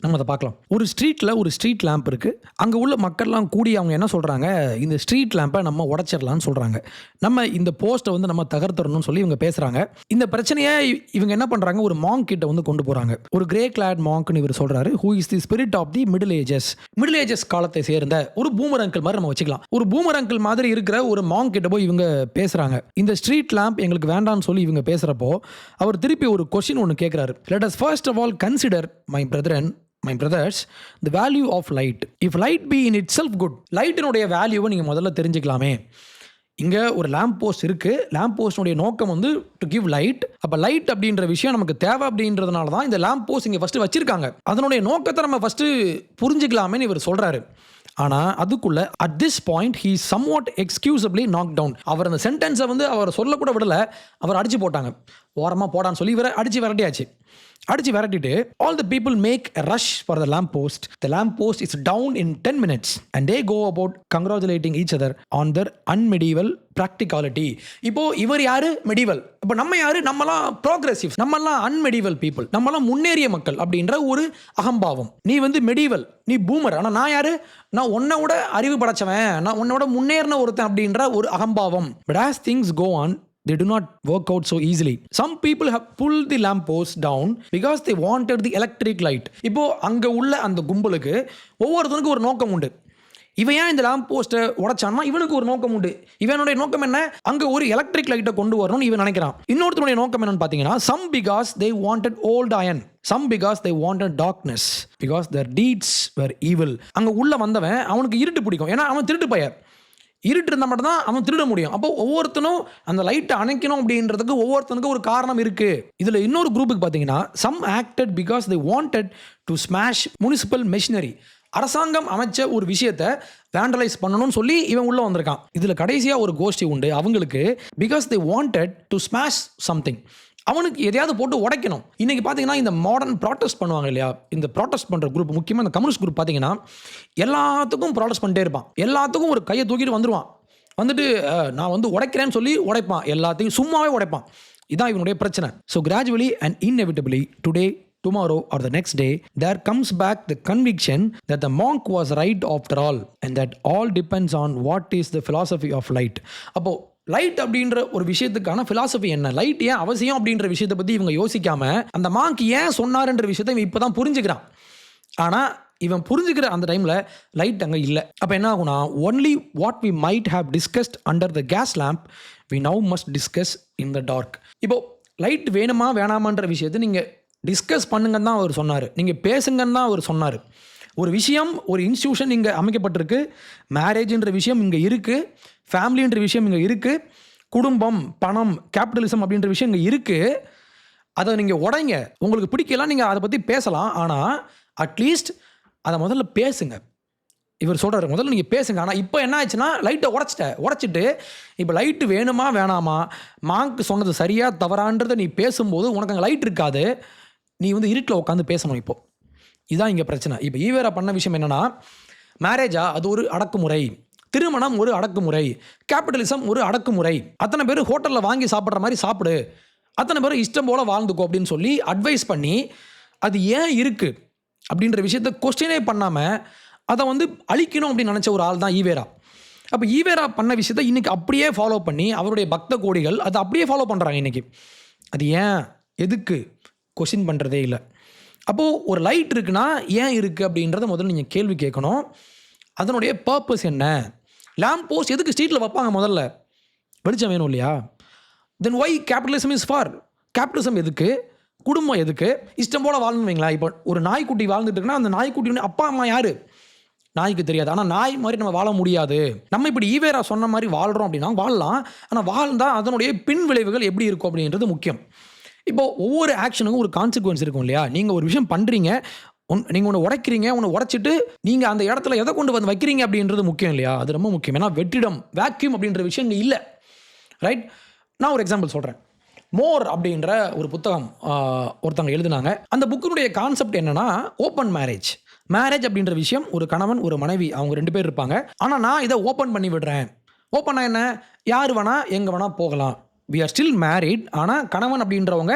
A: நம்ம அதை பார்க்கலாம். ஒரு ஸ்ட்ரீட்டில் ஒரு ஸ்ட்ரீட் லேம்ப் இருக்குது. அங்கே உள்ள மக்கள்லாம் கூடி அவங்க என்ன சொல்கிறாங்க, இந்த ஸ்ட்ரீட் லேம்பை நம்ம உடச்சிடலான்னு சொல்கிறாங்க, நம்ம இந்த போஸ்ட்டை வந்து நம்ம தகர்த்தரணும்னு சொல்லி இவங்க பேசுகிறாங்க. இந்த பிரச்சனையை இவங்க என்ன பண்ணுறாங்க, ஒரு மாங்க் கிட்ட வந்து கொண்டு போகிறாங்க. ஒரு கிரே கிளாட் மாங்க்னு இவர் சொல்கிறாரு, who is the spirit of the middle ages காலத்தை சேர்ந்த ஒரு பூமர் அங்கிள் மாதிரி நம்ம வச்சுக்கலாம். ஒரு பூமர் அங்கிள் மாதிரி இருக்கிற ஒரு மாங்க் கிட்ட போய் இவங்க பேசுகிறாங்க. இந்த ஸ்ட்ரீட் லேம்ப் எங்களுக்கு வேண்டாம்னு சொல்லி இவங்க பேசுகிறப்போ அவர் திருப்பி ஒரு கொஸ்டின் ஒன்று கேட்குறாரு. Let us first of all consider my brothers, the value of light. If light be in itself good, லைட்டினுடைய வேல்யூவை நீங்கள் முதல்ல தெரிஞ்சுக்கலாமே. இங்கே ஒரு லேம்ப் போஸ்ட் இருக்குது, லேம்ப் போஸ்டினுடைய நோக்கம் வந்து டு கிவ் லைட். அப்போ லைட் அப்படின்ற விஷயம் நமக்கு தேவை அப்படின்றதுனால தான் இந்த லேம்ப் போஸ்ட் இங்கே ஃபஸ்ட்டு வச்சுருக்காங்க. அதனுடைய நோக்கத்தை நம்ம ஃபஸ்ட்டு புரிஞ்சுக்கலாமேன்னு இவர் சொல்கிறாரு. ஆனால் அதுக்குள்ளே at this point he somewhat excusably knock down. அவர் அந்த சென்டென்ஸை வந்து அவர் சொல்லக்கூட விடலை, அவர் அடித்து போட்டாங்க. ஓரமாக போடான்னு சொல்லி இவரை அடித்து விரட்டியாச்சு. அடிச்சு விரட்டிட்டு all the people make a rush for the lamp post. The lamp post is down in 10 minutes and they go about congratulating each other on their unmedieval practicality. இப்போ இவர் யாரு, மெடிவல். இப்போ நம்ம யாரு, நம்மலாம் ப்ரோக்ரெசிவ், நம்மலாம் அன்மெடிவல் பீப்புள், நம்மலாம் முன்னேறிய மக்கள் அப்படின்ற ஒரு அகம்பாவம். நீ வந்து மெடிவல், நீ பூமர். ஆனால் நான் யாரு, நான் உன்னை விட அறிவு படைச்சவன், நான் உன்னோட முன்னேறின ஒருத்தன் அப்படின்ற ஒரு அகம்பாவம். But as things go on, they do not work out so easily. Some people have pulled the lamp post down because they wanted the electric light. இப்போ அங்க உள்ள அந்த கும்பலுக்கு ஒவ்வொருத்தனுக்கும் ஒரு நோக்கம் உண்டு. இவன் ஏன் இந்த லேம்ப் போஸ்ட்டை உடைச்சான்னா இவனுக்கு ஒரு நோக்கம் உண்டு. இவனுடைய நோக்கம் என்ன, அங்கே ஒரு எலக்ட்ரிக் லைட்டை கொண்டு வரணும்னு இவன் நினைக்கிறான். இன்னொருத்தனுடைய நோக்கம் என்னன்னு பார்த்தீங்கன்னா, some because they wanted old iron, some because they wanted darkness, because their deeds were evil. அங்கே உள்ள வந்தவன் அவனுக்கு இருட்டு பிடிக்கும், ஏன்னா அவன் திருட்டு பையன். இருட்டு இருந்தால் மட்டும்தான் அவன் திருட முடியும். அப்போ ஒவ்வொருத்தனும் அந்த லைட்டை அணைக்கணும் அப்படின்றதுக்கு ஒவ்வொருத்தனுக்கும் ஒரு காரணம் இருக்குது. இதில் இன்னொரு குரூப்புக்கு பார்த்தீங்கன்னா, some acted because they wanted to smash municipal machinery. அரசாங்கம் அமைச்ச ஒரு விஷயத்தை வேண்டலைஸ் பண்ணணும்னு சொல்லி இவன் உள்ளே வந்திருக்கான். இதில் கடைசியாக ஒரு கோஷ்டி உண்டு, அவங்களுக்கு because they wanted to smash something, அவனுக்கு எதையாவது போட்டு உடைக்கணும். இன்றைக்கி பார்த்தீங்கன்னா இந்த மாடர்ன் ப்ராட்டஸ்ட் பண்ணுவாங்க இல்லையா, இந்த ப்ராட்டஸ்ட் பண்ணுற குரூப், முக்கியமாக இந்த கம்யூனிஸ்ட் குரூப் பார்த்தீங்கன்னா எல்லாத்துக்கும் ப்ராட்டஸ்ட் பண்ணிட்டே இருப்பான். எல்லாத்துக்கும் ஒரு கையை தூக்கிட்டு வந்துடுவான். வந்துட்டு நான் வந்து உடைக்கிறேன்னு சொல்லி உடைப்பான், எல்லாத்தையும் சும்மாவே உடைப்பான். இதான் இவனுடைய பிரச்சனை. So gradually and inevitably today, tomorrow or the next day, there comes back the conviction that the monk was right after all and that all depends on what is the philosophy of light. அப்போ light அப்படின்ற ஒரு விஷயத்துக்கான philosophy என்ன, light ஏன் அவசியம் அப்படின்ற விஷயத்தை பற்றி இவங்க யோசிக்காம அந்த மாங்க் ஏன் சொன்னார்ன்ற விஷயத்தை இவன் இப்போ தான் புரிஞ்சுக்கிறான். ஆனால் இவன் புரிஞ்சுக்கிற அந்த டைமில் லைட் அங்கே இல்லை. அப்போ என்ன ஆகுனா, only what we might have discussed under the gas lamp we now must discuss in the dark. இப்போது லைட் வேணுமா வேணாமான்ற விஷயத்தை நீங்கள் டிஸ்கஸ் பண்ணுங்கன்னு தான் அவர் சொன்னார், நீங்கள் பேசுங்கன்னு தான் அவர் சொன்னார். ஒரு விஷயம், ஒரு இன்ஸ்டியூஷன் இங்கே அமைக்கப்பட்டிருக்கு, மேரேஜ்ன்ற விஷயம் இங்கே இருக்குது, ஃபேமிலின்ற விஷயம் இங்கே இருக்குது, குடும்பம், பணம், கேபிட்டலிசம் அப்படின்ற விஷயம் இங்கே இருக்குது. அதை நீங்கள் உடைங்க, உங்களுக்கு பிடிக்கலாம், நீங்கள் அதை பற்றி பேசலாம், ஆனால் அட்லீஸ்ட் அதை முதல்ல பேசுங்க. இவர் சொல்கிறார் முதல்ல நீங்கள் பேசுங்க. ஆனால் இப்போ என்ன ஆச்சுன்னா, லைட்டை உடைச்சிட்டு இப்போ லைட்டு வேணுமா வேணாமா, மாங்க் சொன்னது சரியாக தவறான்றதை நீ பேசும்போது உனக்கு அங்கே லைட் இருக்காது, நீ வந்து இருட்டில் உட்காந்து பேசணும். இப்போது இதுதான் இங்கே பிரச்சனை. இப்போ ஈவேரா பண்ண விஷயம் என்னென்னா, மேரேஜா அது ஒரு அடக்குமுறை, திருமணம் ஒரு அடக்குமுறை, கேபிட்டலிசம் ஒரு அடக்குமுறை, அத்தனை பேர் ஹோட்டலில் வாங்கி சாப்பிட்ற மாதிரி சாப்பிடு, அத்தனை பேர் இஷ்டம் போல் வாழ்ந்துக்கோ அப்படின்னு சொல்லி அட்வைஸ் பண்ணி அது ஏன் இருக்குது அப்படின்ற விஷயத்த கொஸ்டினே பண்ணாமல் அதை வந்து அழிக்கணும் அப்படின்னு நினச்ச ஒரு ஆள் தான் ஈவேரா. அப்போ ஈவேரா பண்ண விஷயத்தை இன்றைக்கி அப்படியே ஃபாலோ பண்ணி அவருடைய பக்த கோடிகள் அதை அப்படியே ஃபாலோ பண்ணுறாங்க இன்றைக்கி. அது ஏன், எதுக்கு கொஷின் பண்ணுறதே இல்லை. அப்போது ஒரு லைட் இருக்குன்னா ஏன் இருக்குது அப்படின்றத முதல்ல நீங்கள் கேள்வி கேட்கணும். அதனுடைய பர்பஸ் என்ன? லேம்ப் போஸ்ட் எதுக்கு ஸ்ட்ரீட்டில் வைப்பாங்க? முதல்ல வெளிச்சம் வேணும் இல்லையா? Then why capitalism is for? Capitalism எதுக்கு? குடும்பம் எதுக்கு? இஷ்டம் போல் வாழணும் வைங்களா. இப்போ ஒரு நாய்க்குட்டி வாழ்ந்துட்டு இருக்குன்னா அந்த நாய்க்குட்டி அப்பா அம்மா யார்? நாய்க்கு தெரியாது. ஆனால் நாய் மாதிரி நம்ம வாழ முடியாது. நம்ம இப்படி ஈவேரா சொன்ன மாதிரி வாழ்கிறோம் அப்படின்னா வாழலாம். ஆனால் வாழ்ந்தால் அதனுடைய பின் விளைவுகள் எப்படி இருக்கும் அப்படின்றது முக்கியம். இப்போது ஒவ்வொரு ஆக்ஷனுக்கும் ஒரு கான்சிக்வன்ஸ் இருக்கும் இல்லையா? நீங்கள் ஒரு விஷயம் பண்ணுறீங்க, நீங்கள் ஒன்று உடைக்கிறீங்க, ஒன்று உடைச்சிட்டு நீங்கள் அந்த இடத்துல எதை கொண்டு வந்து வைக்கிறீங்க அப்படின்றது முக்கியம் இல்லையா? அது ரொம்ப முக்கியம். ஏன்னா வெற்றிடம், வேக்யூம் அப்படின்ற விஷயம் இங்கே இல்லை. ரைட்? நான் ஒரு எக்ஸாம்பிள் சொல்கிறேன். மோர் அப்படின்ற ஒரு புத்தகம் ஒருத்தவங்க எழுதுனாங்க. அந்த புக்கினுடைய கான்செப்ட் என்னென்னா ஓப்பன் மேரேஜ். மேரேஜ் அப்படின்ற விஷயம், ஒரு கணவன் ஒரு மனைவி அவங்க 2 பேர் இருப்பாங்க. ஆனால் நான் இதை ஓப்பன் பண்ணி விடுறேன். ஓப்பனா என்ன? யார் வேணால் எங்கே வேணால் போகலாம். We are still married. ஆனால் கணவன் அப்படின்றவங்க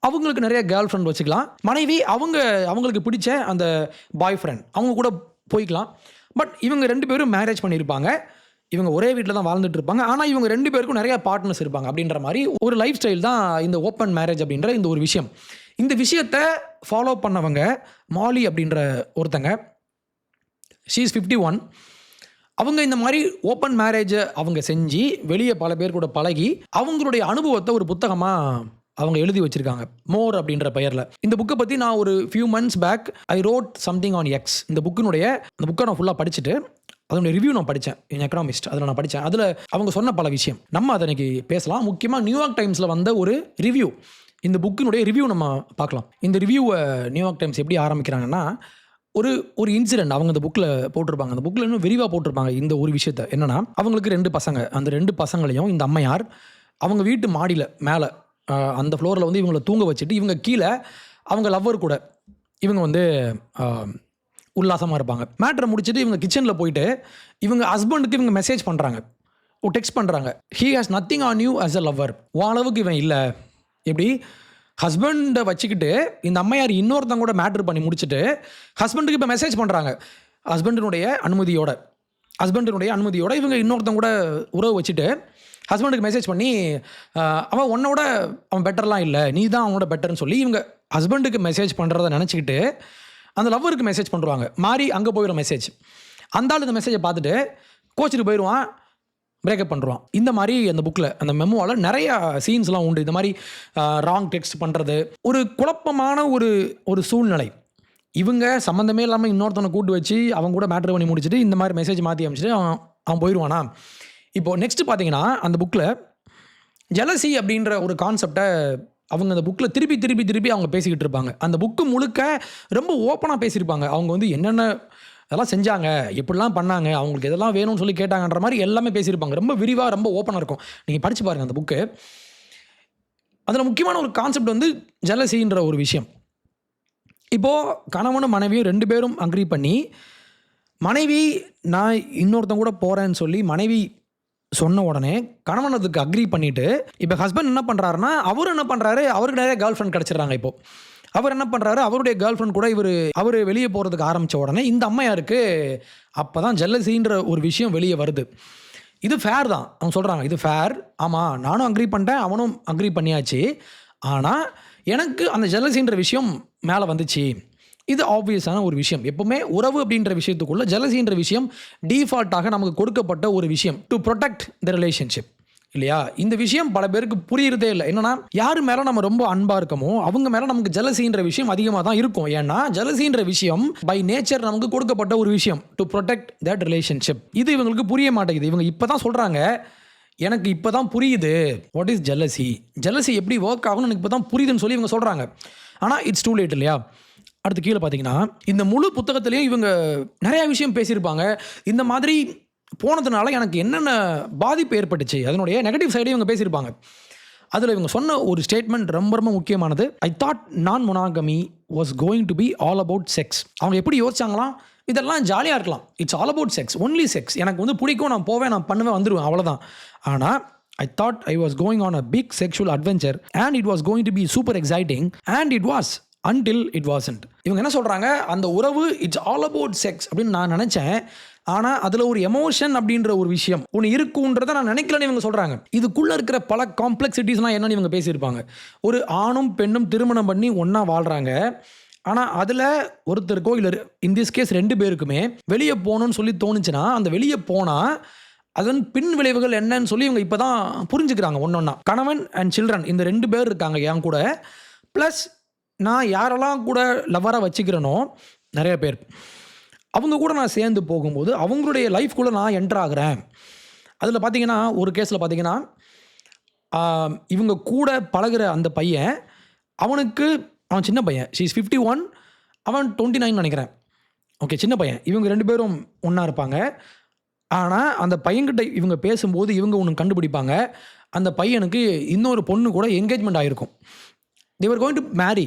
A: அவங்களுக்கு நிறைய கேர்ள் ஃப்ரெண்ட் வச்சுக்கலாம். மனைவி அவங்களுக்கு பிடிச்ச அந்த பாய் ஃப்ரெண்ட் அவங்க கூட போய்க்கலாம். பட் இவங்க 2 பேரும் மேரேஜ் பண்ணியிருப்பாங்க. இவங்க ஒரே வீட்டில் தான் வாழ்ந்துட்டு இருப்பாங்க. ஆனால் இவங்க 2 பேருக்கும் நிறைய பார்ட்னர்ஸ் இருப்பாங்க. அப்படின்ற மாதிரி ஒரு லைஃப் ஸ்டைல் தான் இந்த ஓப்பன் மேரேஜ் அப்படின்ற இந்த ஒரு விஷயம். இந்த விஷயத்தை ஃபாலோ பண்ணவங்க மாலி அப்படின்ற ஒருத்தங்க, ஷீ இஸ் 51. அவங்க இந்த மாதிரி ஓப்பன் மேரேஜை அவங்க செஞ்சு வெளியே பல பேர் கூட பழகி அவங்களுடைய அனுபவத்தை ஒரு புத்தகமாக அவங்க எழுதி வச்சுருக்காங்க, மோர் அப்படின்ற பெயரில். இந்த புக்கை பற்றி நான் ஒரு few months back I wrote something on X. இந்த புக்கை நான் ஃபுல்லாக படிச்சுட்டு அதனுடைய ரிவ்யூ நான் படித்தேன். என் எக்கனாமிஸ்ட் அதில் நான் படித்தேன். அதில் அவங்க சொன்ன பல விஷயம் நம்ம அதை இன்றைக்கி பேசலாம். முக்கியமாக நியூயார்க் டைம்ஸில் வந்த ஒரு ரிவ்யூ, இந்த புக்கினுடைய ரிவ்யூ நம்ம பார்க்கலாம். இந்த ரிவ்யூவை நியூயார்க் டைம்ஸ் எப்படி ஆரம்பிக்கிறாங்கன்னா, ஒரு இன்சிடென்ட் அவங்க அந்த புக்கில் போட்டிருப்பாங்க. அந்த புக்கில் இன்னும் விரிவாக போட்டிருப்பாங்க இந்த ஒரு விஷயத்தை. என்னென்னா, அவங்களுக்கு 2 பசங்க. அந்த 2 பசங்களையும் இந்த அம்மையார் அவங்க வீட்டு மாடியில் மேலே அந்த ஃப்ளோரில் வந்து இவங்களை தூங்க வச்சுட்டு இவங்க கீழே அவங்க லவ்வர் கூட இவங்க வந்து உல்லாசமாக இருப்பாங்க. மேட்ரை முடிச்சுட்டு இவங்க கிச்சனில் போயிட்டு இவங்க ஹஸ்பண்டுக்கு இவங்க மெசேஜ் பண்ணுறாங்க, டெக்ஸ்ட் பண்ணுறாங்க. He has nothing on you as a lover. அளவுக்கு இவன் இல்லை. எப்படி ஹஸ்பண்டை வச்சுக்கிட்டு இந்த அம்மையார் இன்னொருத்தங்க கூட மேட்ரு பண்ணி முடிச்சுட்டு ஹஸ்பண்டுக்கு இப்போ மெசேஜ் பண்ணுறாங்க. ஹஸ்பண்டினுடைய அனுமதியோட இவங்க இன்னொருத்தங்க கூட உறவு வச்சுட்டு ஹஸ்பண்டுக்கு மெசேஜ் பண்ணி அவன் உன்னோட அவன் பெட்டர்லாம் இல்லை, நீ தான் அவனோட பெட்டர்னு சொல்லி இவங்க ஹஸ்பண்டுக்கு மெசேஜ் பண்ணுறத நினச்சிக்கிட்டு அந்த லவ்வருக்கு மெசேஜ் பண்ணுவாங்க. மாறி அங்கே போயிடும் மெசேஜ். அந்த ஆள் இந்த மெசேஜை பார்த்துட்டு கோச்சிட்டு போயிடுவான், பிரேக்கப் பண்ணுறான். இந்த மாதிரி அந்த புக்கில் அந்த மெமோவில் நிறையா சீன்ஸ்லாம் உண்டு. இந்த மாதிரி ராங் டெக்ஸ்ட் பண்ணுறது, ஒரு குழப்பமான ஒரு சூழ்நிலை. இவங்க சம்மந்தமே இல்லாமல் இன்னொருத்தனை கூட்டு வச்சு அவங்க கூட மேட்ரு பண்ணி முடிச்சுட்டு இந்த மாதிரி மெசேஜ் மாற்றி அமைச்சிட்டு அவன் போயிடுவானா. இப்போது நெக்ஸ்ட் பார்த்தீங்கன்னா அந்த புக்கில் ஜெலசி அப்படின்ற ஒரு கான்செப்டை அவங்க அந்த புக்கில் திருப்பி அவங்க பேசிக்கிட்டு இருப்பாங்க. அந்த புக்கு முழுக்க ரொம்ப ஓப்பனாக பேசியிருப்பாங்க. அவங்க வந்து என்னென்ன அதெல்லாம் செஞ்சாங்க, எப்படிலாம் பண்ணாங்க, அவங்களுக்கு எதெல்லாம் வேணும்னு சொல்லி கேட்டாங்கன்ற மாதிரி எல்லாமே பேசியிருப்பாங்க. ரொம்ப விரிவாக ரொம்ப ஓப்பனாக இருக்கும். நீங்கள் படித்து பாருங்கள் அந்த புக்கு. அதில் முக்கியமான ஒரு கான்செப்ட் வந்து ஜெலசின்ற ஒரு விஷயம். இப்போது கணவனும் மனைவியும் 2 பேரும் அக்ரி பண்ணி, மனைவி நான் இன்னொருத்தங்க கூட போகிறேன்னு சொல்லி மனைவி சொன்ன உடனே கணவன் அதுக்கு அக்ரி பண்ணிவிட்டு இப்போ ஹஸ்பண்ட் என்ன பண்ணுறாருன்னா, அவருக்கு நிறைய கேர்ள் ஃப்ரெண்ட் கிடச்சிடுறாங்க. இப்போது அவர் என்ன பண்ணுறாரு, அவருடைய கேர்ள் ஃப்ரெண்ட் கூட அவர் வெளியே போகிறதுக்கு ஆரம்பித்த உடனே இந்த அம்மையாருக்கு அப்போ தான் ஜெல்லசின்ற ஒரு விஷயம் வெளியே வருது. இது ஃபேர் தான், அவங்க சொல்கிறாங்க இது ஃபேர். ஆமாம், நானும் அக்ரி பண்ணிட்டேன், அவனும் அக்ரி பண்ணியாச்சு. ஆனால் எனக்கு அந்த ஜெல்லசின்ற விஷயம் மேலே வந்துச்சு. இது ஆப்வியஸான ஒரு விஷயம். எப்பவுமே உறவு அப்படின்ற விஷயத்துக்குள்ள ஜெலசின்ற விஷயம் டிஃபால்ட்டாக நமக்கு கொடுக்கப்பட்ட ஒரு விஷயம் டு ப்ரொடெக்ட் த ரிலேஷன்ஷிப் இல்லையா. இந்த விஷயம் பல பேருக்கு புரியுறதே இல்லை. என்னன்னா, யார் மேலே நம்ம ரொம்ப அன்பாக இருக்கமோ அவங்க மேலே நமக்கு ஜெலசின்ற விஷயம் அதிகமாக தான் இருக்கும். ஏன்னா ஜெலசின்ற விஷயம் பை நேச்சர் நமக்கு கொடுக்கப்பட்ட ஒரு விஷயம் டு ப்ரொடெக்ட் தட் ரிலேஷன்ஷிப். இது இவங்களுக்கு புரிய மாட்டேங்குது. இவங்க இப்போ தான் சொல்கிறாங்க, எனக்கு இப்போ தான் புரியுது வாட் இஸ் ஜெலசி எப்படி ஒர்க் ஆகும்னு எனக்கு இப்போ தான் புரியுதுன்னு சொல்லி இவங்க சொல்கிறாங்க. ஆனால் இட்ஸ் டூ லேட் இல்லையா. அடுத்து கீழே பார்த்தீங்கன்னா இந்த முழு புத்தகத்திலையும் இவங்க நிறையா விஷயம் பேசியிருப்பாங்க. இந்த மாதிரி போனதுனால எனக்கு என்னென்ன பாதிப்பு ஏற்பட்டுச்சு, அதனுடைய நெகட்டிவ் சைடையும் இவங்க பேசியிருப்பாங்க. அதில் இவங்க சொன்ன ஒரு ஸ்டேட்மெண்ட் ரொம்ப ரொம்ப முக்கியமானது. ஐ தாட் நான் monogamy was going to be all about sex. அவங்க எப்படி யோசிச்சாங்களாம், இதெல்லாம் ஜாலியாக இருக்கலாம், it's all about sex, only sex, எனக்கு வந்து பிடிக்கும், நான் போவேன், நான் பண்ணுவேன், வந்துடுவேன், அவ்வளோதான். ஆனால் I thought I was going on a big sexual adventure and it was going to be super exciting and it was. Until it wasn't. இவங்க என்ன சொல்கிறாங்க, அந்த உறவு இட்ஸ் ஆல் அபவுட் செக்ஸ் அப்படின்னு நான் நினச்சேன். ஆனால் அதில் ஒரு எமோஷன் அப்படின்ற ஒரு விஷயம் ஒன்று இருக்குன்றதை நான் நினைக்கலன்னு இவங்க சொல்கிறாங்க. இதுக்குள்ளே இருக்கிற பல காம்ப்ளெக்சிட்டிஸ்லாம் என்னன்னு இவங்க பேசியிருப்பாங்க. ஒரு ஆணும் பெண்ணும் திருமணம் பண்ணி ஒன்றா வாழ்கிறாங்க. ஆனால் அதில் ஒருத்தருக்கோ இல்லை இன் திஸ் கேஸ் 2 பேருக்குமே வெளியே போகணும்னு சொல்லி தோணுச்சுன்னா, அந்த வெளியே போனால் அதன் பின் விளைவுகள் என்னன்னு சொல்லி இவங்க இப்போ தான் புரிஞ்சுக்கிறாங்க ஒன்றொன்னா. கணவன் அண்ட் சில்ட்ரன் இந்த 2 பேர் இருக்காங்க என் கூட. ப்ளஸ் நான் யாரெல்லாம் கூட லவ்வராக வச்சுக்கிறேனோ நிறைய பேர், அவங்க கூட நான் சேர்ந்து போகும்போது அவங்களுடைய லைஃப்குள்ளே நான் என்டர் ஆகிறேன். அதில் பார்த்தீங்கன்னா ஒரு கேஸில் பார்த்தீங்கன்னா இவங்க கூட பழகிற அந்த பையன், அவன் சின்ன பையன், ஷீ இஸ் 51, அவன் 29 நினைக்கிறேன். ஓகே, சின்ன பையன். இவங்க 2 பேரும் ஒன்றா இருப்பாங்க. ஆனால் அந்த பையன்கிட்ட இவங்க பேசும்போது இவங்க ஒன்று கண்டுபிடிப்பாங்க. அந்த பையனுக்கு இன்னொரு பொண்ணு கூட என்கேஜ்மெண்ட் ஆகிருக்கும். they were going to marry,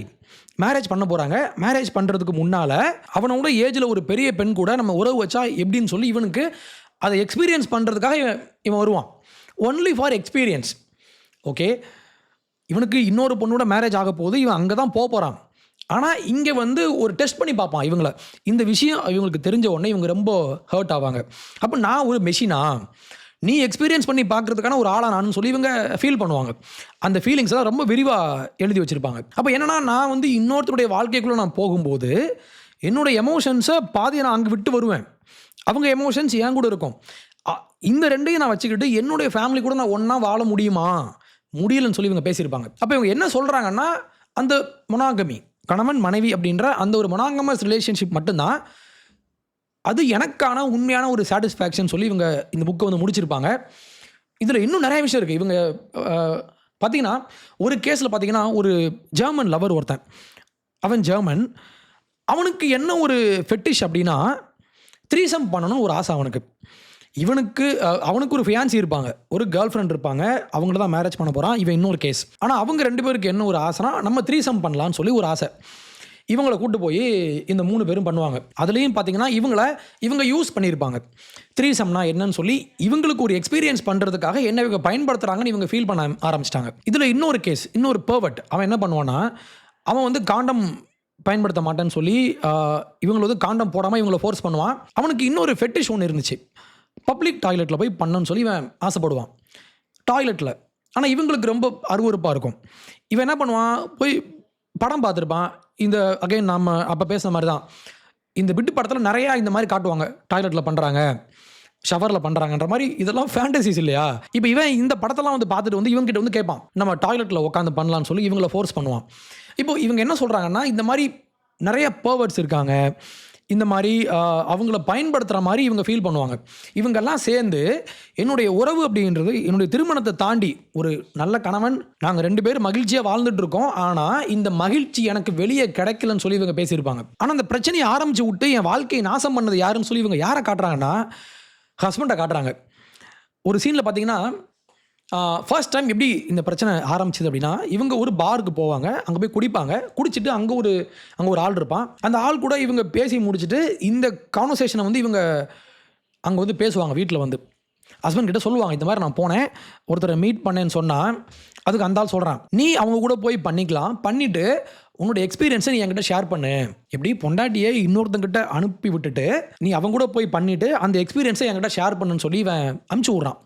A: marriage பண்ண போகிறாங்க. மேரேஜ் பண்ணுறதுக்கு முன்னால் அவனோட ஏஜில் ஒரு பெரிய பெண் கூட நம்ம உறவு வச்சா எப்படின்னு சொல்லி இவனுக்கு அதை எக்ஸ்பீரியன்ஸ் பண்ணுறதுக்காக இவன் வருவான். Only for experience. ஓகே, இவனுக்கு இன்னொரு பொண்ணோட மேரேஜ் ஆக போகுது, இவன் அங்கே தான் போகிறான். ஆனால் இங்கே ஒரு டெஸ்ட் பண்ணி பார்ப்பான் இவங்கள. இந்த விஷயம் இவங்களுக்கு தெரிஞ்ச உடனே இவங்க ரொம்ப ஹர்ட் ஆவாங்க. அப்போ நான் ஒரு மெஷினா, நீ எக்ஸ்பீரியன்ஸ் பண்ணி பார்க்குறதுக்கான ஒரு ஆளா நானுன்னு சொல்லி இவங்க ஃபீல் பண்ணுவாங்க. அந்த ஃபீலிங்ஸ் தான் ரொம்ப விரிவாக எழுதி வச்சுருப்பாங்க. அப்போ என்னன்னா, நான் இன்னொருத்தருடைய வாழ்க்கைக்குள்ளே நான் போகும்போது என்னோடய எமோஷன்ஸை பாதியை நான் அங்கே விட்டு வருவேன். அவங்க எமோஷன்ஸ் என் கூட இருக்கும். இந்த 2ஐயும் நான் வச்சுக்கிட்டு என்னுடைய ஃபேமிலி கூட நான் ஒன்றா வாழ முடியுமா, முடியலன்னு சொல்லி இவங்க பேசியிருப்பாங்க. அப்போ இவங்க என்ன சொல்கிறாங்கன்னா, அந்த மொனாகமி, கணவன் மனைவி அப்படின்ற அந்த ஒரு மொனாகமஸ் ரிலேஷன்ஷிப் மட்டும்தான் அது எனக்கான உண்மையான ஒரு சாட்டிஸ்ஃபேக்ஷன் சொல்லி இவங்க இந்த புக்கை முடிச்சிருப்பாங்க. இதில் இன்னும் நிறைய விஷயம் இருக்குது. இவங்க பார்த்தீங்கன்னா ஒரு கேஸில் பார்த்தீங்கன்னா ஒரு ஜெர்மன் லவர் ஒருத்தன், அவன் ஜெர்மன், அவனுக்கு என்ன ஒரு ஃபெட்டிஷ் அப்படின்னா த்ரீசம் பண்ணணும்னு ஒரு ஆசை அவனுக்கு. அவனுக்கு ஒரு ஃபியான்சி இருப்பாங்க, ஒரு கேர்ள் ஃப்ரெண்ட் இருப்பாங்க, அவங்கள தான் மேரேஜ் பண்ண போகிறான். இவன் இன்னொரு கேஸ். ஆனால் அவங்க 2 பேருக்கு என்ன ஒரு ஆசைனா, நம்ம த்ரீசம் பண்ணலான்னு சொல்லி ஒரு ஆசை. இவங்களை கூட்டு போய் இந்த 3 பேரும் பண்ணுவாங்க. அதுலேயும் பார்த்தீங்கன்னா இவங்க யூஸ் பண்ணியிருப்பாங்க. த்ரீசம்னா என்னன்னு சொல்லி இவங்களுக்கு ஒரு எக்ஸ்பீரியன்ஸ் பண்ணுறதுக்காக என்ன இவங்க பயன்படுத்துகிறாங்கன்னு இவங்க ஃபீல் பண்ண ஆரம்பிச்சிட்டாங்க. இதில் இன்னொரு கேஸ், இன்னொரு பெர்வர்ட், அவன் என்ன பண்ணுவான்னா, அவன் காண்டம் பயன்படுத்த மாட்டேன்னு சொல்லி இவங்களை காண்டம் போடாமல் இவங்களை ஃபோர்ஸ் பண்ணுவான். அவனுக்கு இன்னொரு ஃபெட்டிஷ் ஒன்று இருந்துச்சு, பப்ளிக் டாய்லெட்டில் போய் பண்ணணும்னு சொல்லி இவன் ஆசைப்படுவான், டாய்லெட்டில். ஆனால் இவங்களுக்கு ரொம்ப அருவருப்பாக இருக்கும். இவன் என்ன பண்ணுவான், போய் படம் பார்த்துருப்பான். இந்த அகைன் நம்ம அப்போ பேசுன மாதிரி தான், இந்த பிட்டு படத்தில் நிறையா இந்த மாதிரி காட்டுவாங்க, டாய்லெட்டில் பண்ணுறாங்க, ஷவரில் பண்ணுறாங்கன்ற மாதிரி. இதெல்லாம் ஃபேண்டசிஸ் இல்லையா? இப்போ இவன் இந்த படத்தெல்லாம் பார்த்துட்டு இவங்ககிட்ட கேட்பான், நம்ம டாய்லெட்டில் உட்காந்து பண்ணலான்னு சொல்லி இவங்கள ஃபோர்ஸ் பண்ணுவான். இப்போ இவங்க என்ன சொல்கிறாங்கன்னா, இந்த மாதிரி நிறைய பர்வர்ட்ஸ் இருக்காங்க, இந்த மாதிரி அவங்கள பயன்படுத்துகிற மாதிரி இவங்க ஃபீல் பண்ணுவாங்க. இவங்கெல்லாம் சேர்ந்து என்னுடைய உறவு அப்படின்றது என்னுடைய திருமணத்தை தாண்டி ஒரு நல்ல கணவன், நாங்கள் 2 பேரும் மகிழ்ச்சியாக வாழ்ந்துட்டு இருக்கோம், ஆனால் இந்த மகிழ்ச்சி எனக்கு வெளியே கிடைக்கலன்னு சொல்லி இவங்க பேசியிருப்பாங்க. ஆனால் அந்த பிரச்சனையை ஆரம்பித்து விட்டு என் வாழ்க்கையை நாசம் பண்ணது யாருன்னு சொல்லி இவங்க யாரை காட்டுறாங்கன்னா, ஹஸ்பண்டை காட்டுறாங்க. ஒரு சீனில் பார்த்தீங்கன்னா, ஃபர்ஸ்ட் டைம் எப்படி இந்த பிரச்சனை ஆரம்பிச்சது அப்படின்னா, இவங்க ஒரு பாருக்கு போவாங்க, அங்கே போய் குடிப்பாங்க. குடிச்சிட்டு அங்கே ஒரு ஆள் இருப்பான். அந்த ஆள் கூட இவங்க பேசி முடிச்சுட்டு இந்த கான்வர்சேஷனை இவங்க அங்கே பேசுவாங்க. வீட்டில் ஹஸ்பண்ட் கிட்ட சொல்லுவாங்க, இந்த மாதிரி நான் போனேன், ஒருத்தரை மீட் பண்ணேன்னு சொன்னால், அதுக்கு அந்த ஆள் சொல்கிறான், நீ அவங்க கூட போய் பண்ணிக்கலாம், பண்ணிவிட்டு உன்னோட எக்ஸ்பீரியன்ஸை நீ என்கிட்ட ஷேர் பண்ணு. எப்படி பொண்டாட்டியை இன்னொருத்தங்கிட்ட அனுப்பி விட்டுட்டு நீ அவங்க கூட போய் பண்ணிவிட்டு அந்த எக்ஸ்பீரியன்ஸை என்கிட்ட ஷேர் பண்ணுன்னு சொல்லி இவன் அனுப்பிச்சி விட்றான்.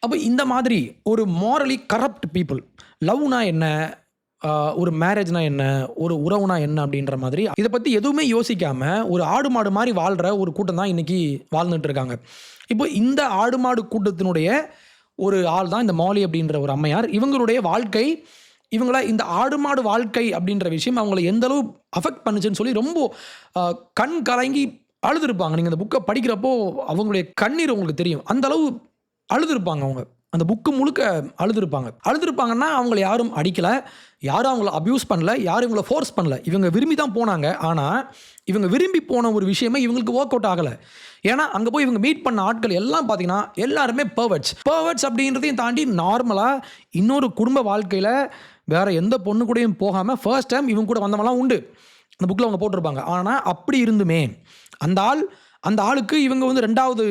A: அப்போ இந்த மாதிரி ஒரு மாரலி கரப்ட் பீப்புள், லவ்னா என்ன, ஒரு மேரேஜ்னா என்ன, ஒரு உறவுனா என்ன அப்படின்ற மாதிரி இதை பற்றி எதுவுமே யோசிக்காமல் ஒரு ஆடு மாடு மாதிரி வாழ்கிற ஒரு கூட்டம் தான் இன்றைக்கி வாழ்ந்துட்டு இருக்காங்க. இப்போ இந்த ஆடு மாடு கூட்டத்தினுடைய ஒரு ஆள் தான் இந்த மாலி அப்படின்ற ஒரு அம்மையார். இவங்களுடைய வாழ்க்கை, இவங்கள இந்த ஆடு மாடு வாழ்க்கை அப்படின்ற விஷயம் அவங்கள எந்தளவு அஃபெக்ட் பண்ணுச்சுன்னு சொல்லி ரொம்ப கண் கலங்கி அழுதுருப்பாங்க. நீங்கள் அந்த புக்கை படிக்கிறப்போ அவங்களுடைய கண்ணீர் உங்களுக்கு தெரியும், அந்தளவு அழுதுருப்பாங்க. அவங்க அந்த புக்கு முழுக்க அழுதுருப்பாங்கன்னா அவங்கள யாரும் அடிக்கலை, யாரும் அவங்கள அப்யூஸ் பண்ணல, யாரும் இவங்கள ஃபோர்ஸ் பண்ணல, இவங்க விரும்பி தான் போனாங்க. ஆனால் இவங்க விரும்பி போன ஒரு விஷயமே இவங்களுக்கு ஒர்க் அவுட் ஆகலை. ஏன்னா அங்கே போய் இவங்க மீட் பண்ண ஆட்கள் எல்லாம் பார்த்தீங்கன்னா எல்லாருமே பர்வர்ட்ஸ் அப்படின்றதையும் தாண்டி நார்மலாக இன்னொரு குடும்ப வாழ்க்கையில் வேறு எந்த பொண்ணு கூடயும் போகாமல் ஃபர்ஸ்ட் டைம் இவங்க கூட வந்தவங்களாம் உண்டு, அந்த புக்கில் அவங்க போட்டிருப்பாங்க. ஆனால் அப்படி இருந்துமே அந்த ஆளுக்கு இவங்க 2வது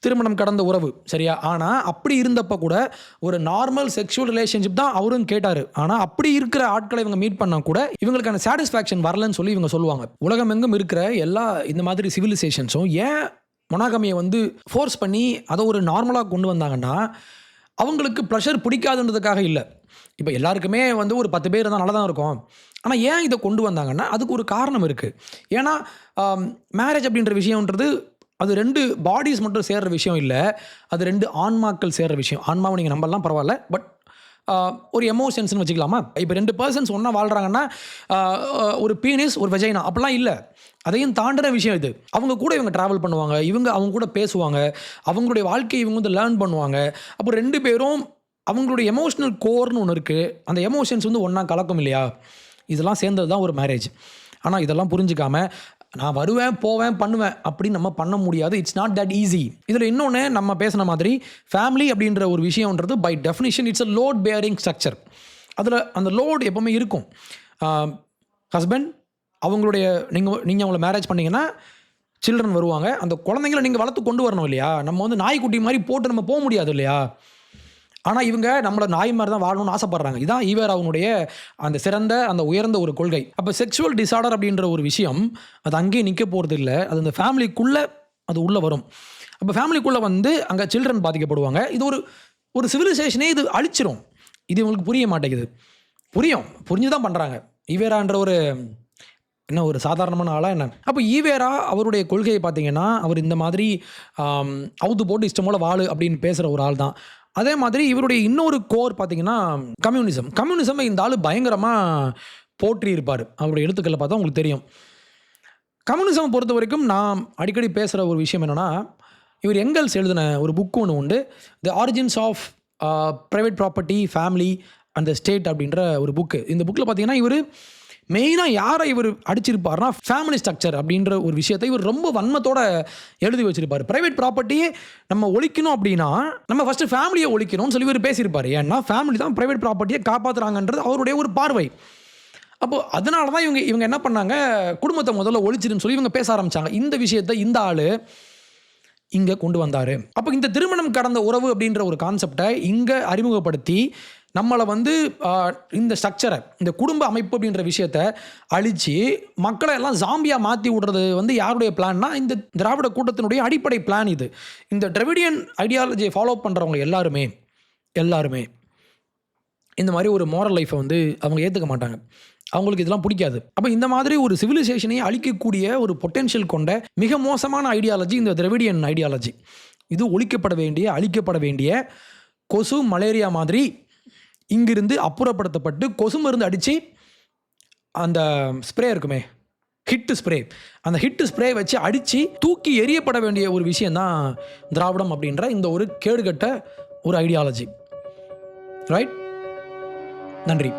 A: திருமணம் கடந்த உறவு சரியா. ஆனால் அப்படி இருந்தப்போ கூட ஒரு நார்மல் செக்ஷுவல் ரிலேஷன்ஷிப் தான் அவரும் கேட்டார். ஆனால் அப்படி இருக்கிற ஆட்களை இவங்க மீட் பண்ணால் கூட இவங்களுக்கான சாட்டிஸ்ஃபேக்ஷன் வரலன்னு சொல்லி இவங்க சொல்லுவாங்க. உலகம் எங்கும் இருக்கிற எல்லா இந்த மாதிரி சிவிலைசேஷன்ஸும் ஏன் மொனாகமியை வந்து ஃபோர்ஸ் பண்ணி அதை ஒரு நார்மலாக கொண்டு வந்தாங்கன்னா அவங்களுக்கு ப்ளஷர் பிடிக்காதுன்றதுக்காக இல்லை. இப்போ எல்லாருக்குமே வந்து ஒரு 10 பேர் இருந்தால் நல்லா தான் இருக்கும். ஆனால் ஏன் இதை கொண்டு வந்தாங்கன்னா அதுக்கு ஒரு காரணம் இருக்குது. ஏன்னா மேரேஜ் அப்படின்ற விஷயம்ன்றது அது 2 பாடிஸ் மட்டும் சேர்கிற விஷயம் இல்லை, அது 2 ஆன்மாக்கள் சேர்கிற விஷயம். ஆன்மாவை நீங்கள் நம்பலாம் பரவாயில்ல, பட் ஒரு எமோஷன்ஸ்னு வச்சுக்கலாமா. இப்போ 2 பர்சன்ஸ் ஒன்றா வாழ்கிறாங்கன்னா ஒரு பீனிஸ் ஒரு வெஜைனா அப்படிலாம் இல்லை, அதையும் தாண்டின விஷயம் இது. அவங்க கூட இவங்க ட்ராவல் பண்ணுவாங்க, அவங்க கூட பேசுவாங்க, அவங்களுடைய வாழ்க்கையை இவங்க வந்து லேர்ன் பண்ணுவாங்க. அப்போ 2 பேரும் அவங்களுடைய எமோஷ்னல் கோர்னு ஒன்று இருக்குது, அந்த எமோஷன்ஸ் வந்து ஒன்றா கலக்கும் இல்லையா. இதெல்லாம் சேர்ந்தது தான் ஒரு மேரேஜ். ஆனால் இதெல்லாம் புரிஞ்சிக்காம நான் வருவேன் போவேன் பண்ணுவேன் அப்படின்னு நம்ம பண்ண முடியாது. It's not that easy. இதில் இன்னொன்று நம்ம பேசின மாதிரி ஃபேமிலி அப்படின்ற ஒரு விஷயம்ன்றது by definition it's a load bearing structure. அதில் அந்த லோடு எப்போவுமே இருக்கும். ஹஸ்பண்ட் அவங்களுடைய நீங்கள் அவங்கள மேரேஜ் பண்ணிங்கன்னா சில்ட்ரன் வருவாங்க, அந்த குழந்தைங்களை நீங்கள் வளர்த்து கொண்டு வரணும் இல்லையா. நம்ம வந்து நாய்க்குட்டி மாதிரி போட்டு நம்ம போக முடியாது இல்லையா. ஆனால் இவங்க நம்மளை நாய் மாதிரி தான் வாழணும்னு ஆசைப்படுறாங்க. இதுதான் ஈவேரா அவனுடைய அந்த சிறந்த அந்த உயர்ந்த ஒரு கொள்கை. அப்போ செக்ஷுவல் டிஸார்டர் அப்படின்ற ஒரு விஷயம் அது அங்கேயே நிற்க போகிறது இல்லை, அது அந்த ஃபேமிலிக்குள்ளே அது உள்ளே வரும். அப்போ ஃபேமிலிக்குள்ளே வந்து அங்கே சில்ட்ரன் பாதிக்கப்படுவாங்க. இது ஒரு சிவிலைசேஷனே இது அழிச்சிரும். இது இவங்களுக்கு புரிய மாட்டேங்குது. புரிஞ்சு தான் பண்ணுறாங்க. ஈவேரான்ற ஒரு என்ன ஒரு சாதாரணமான ஆளாக என்ன. அப்போ ஈவேரா அவருடைய கொள்கையை பார்த்தீங்கன்னா அவர் இந்த மாதிரி அவுத்து போட்டு இஷ்டம் போல வாழு அப்படின்னு பேசுகிற ஒரு ஆள் தான். அதே மாதிரி இவருடைய இன்னொரு கோர் பார்த்தீங்கன்னா கம்யூனிசம் இந்த ஆள் பயங்கரமாக போற்றி இருப்பார். அவருடைய எழுத்துக்களை பார்த்தா உங்களுக்கு தெரியும். கம்யூனிசம் பொறுத்த வரைக்கும் நான் அடிக்கடி பேசுகிற ஒரு விஷயம் என்னென்னா, இவர் எங்கெல்ஸ் எழுதின ஒரு புக்கு ஒன்று உண்டு, the origins of private property family and the state அப்படின்ற ஒரு புக்கு. இந்த புக்கில் பார்த்தீங்கன்னா இவர் மெயினாக யாரை இவர் அடிச்சிருப்பார்னா ஃபேமிலி ஸ்ட்ரக்சர் அப்படின்ற ஒரு விஷயத்தை இவர் ரொம்ப வன்மத்தோடு எழுதி வச்சிருப்பார். ப்ரைவேட் ப்ராப்பர்ட்டியே நம்ம ஒழிக்கணும் அப்படின்னா நம்ம ஃபஸ்ட்டு ஃபேமிலியை ஒழிக்கணும்னு சொல்லி இவர் பேசியிருப்பார். ஏன்னா ஃபேமிலி தான் ப்ரைவேட் ப்ராப்பர்ட்டியை காப்பாற்றுறாங்கன்றது அவருடைய ஒரு பார்வை. அப்போது அதனால தான் இவங்க என்ன பண்ணாங்க, குடும்பத்தை முதல்ல ஒழிச்சிருன்னு சொல்லி இவங்க பேச ஆரம்பித்தாங்க. இந்த விஷயத்தை இந்த ஆள் இங்கே கொண்டு வந்தார். அப்போ இந்த திருமணம் கடந்த உறவு அப்படின்ற ஒரு கான்செப்டை இங்கே அறிமுகப்படுத்தி நம்மளை வந்து இந்த ஸ்ட்ரக்சரை இந்த குடும்ப அமைப்பு அப்படின்ற விஷயத்தை அழித்து மக்களை எல்லாம் ஜாம்பியாக மாற்றி விடுறது வந்து யாருடைய பிளான்னா இந்த திராவிட கூட்டத்தினுடைய அடிப்படை பிளான் இது. இந்த டிராவிடியன் ஐடியாலஜியை ஃபாலோ பண்ணுறவங்க எல்லாருமே இந்த மாதிரி ஒரு மோரல் லைஃப்பை வந்து அவங்க ஏற்றுக்க மாட்டாங்க, அவங்களுக்கு இதெல்லாம் பிடிக்காது. அப்போ இந்த மாதிரி ஒரு சிவிலைசேஷனையே அழிக்கக்கூடிய ஒரு பொட்டென்ஷியல் கொண்ட மிக மோசமான ஐடியாலஜி இந்த திராவிடியன் ஐடியாலஜி. இது அழிக்கப்பட வேண்டிய கொசு மலேரியா மாதிரி இங்கிருந்து அப்புறப்படுத்தப்பட்டு கொசு மருந்து அடித்து அந்த ஸ்ப்ரே இருக்குமே அந்த ஹிட் ஸ்ப்ரே வச்சு அடித்து தூக்கி எறியப்பட வேண்டிய ஒரு விஷயந்தான் திராவிடம் அப்படின்ற இந்த ஒரு கேடுகட்ட ஒரு ஐடியாலஜி. ரைட். நன்றி.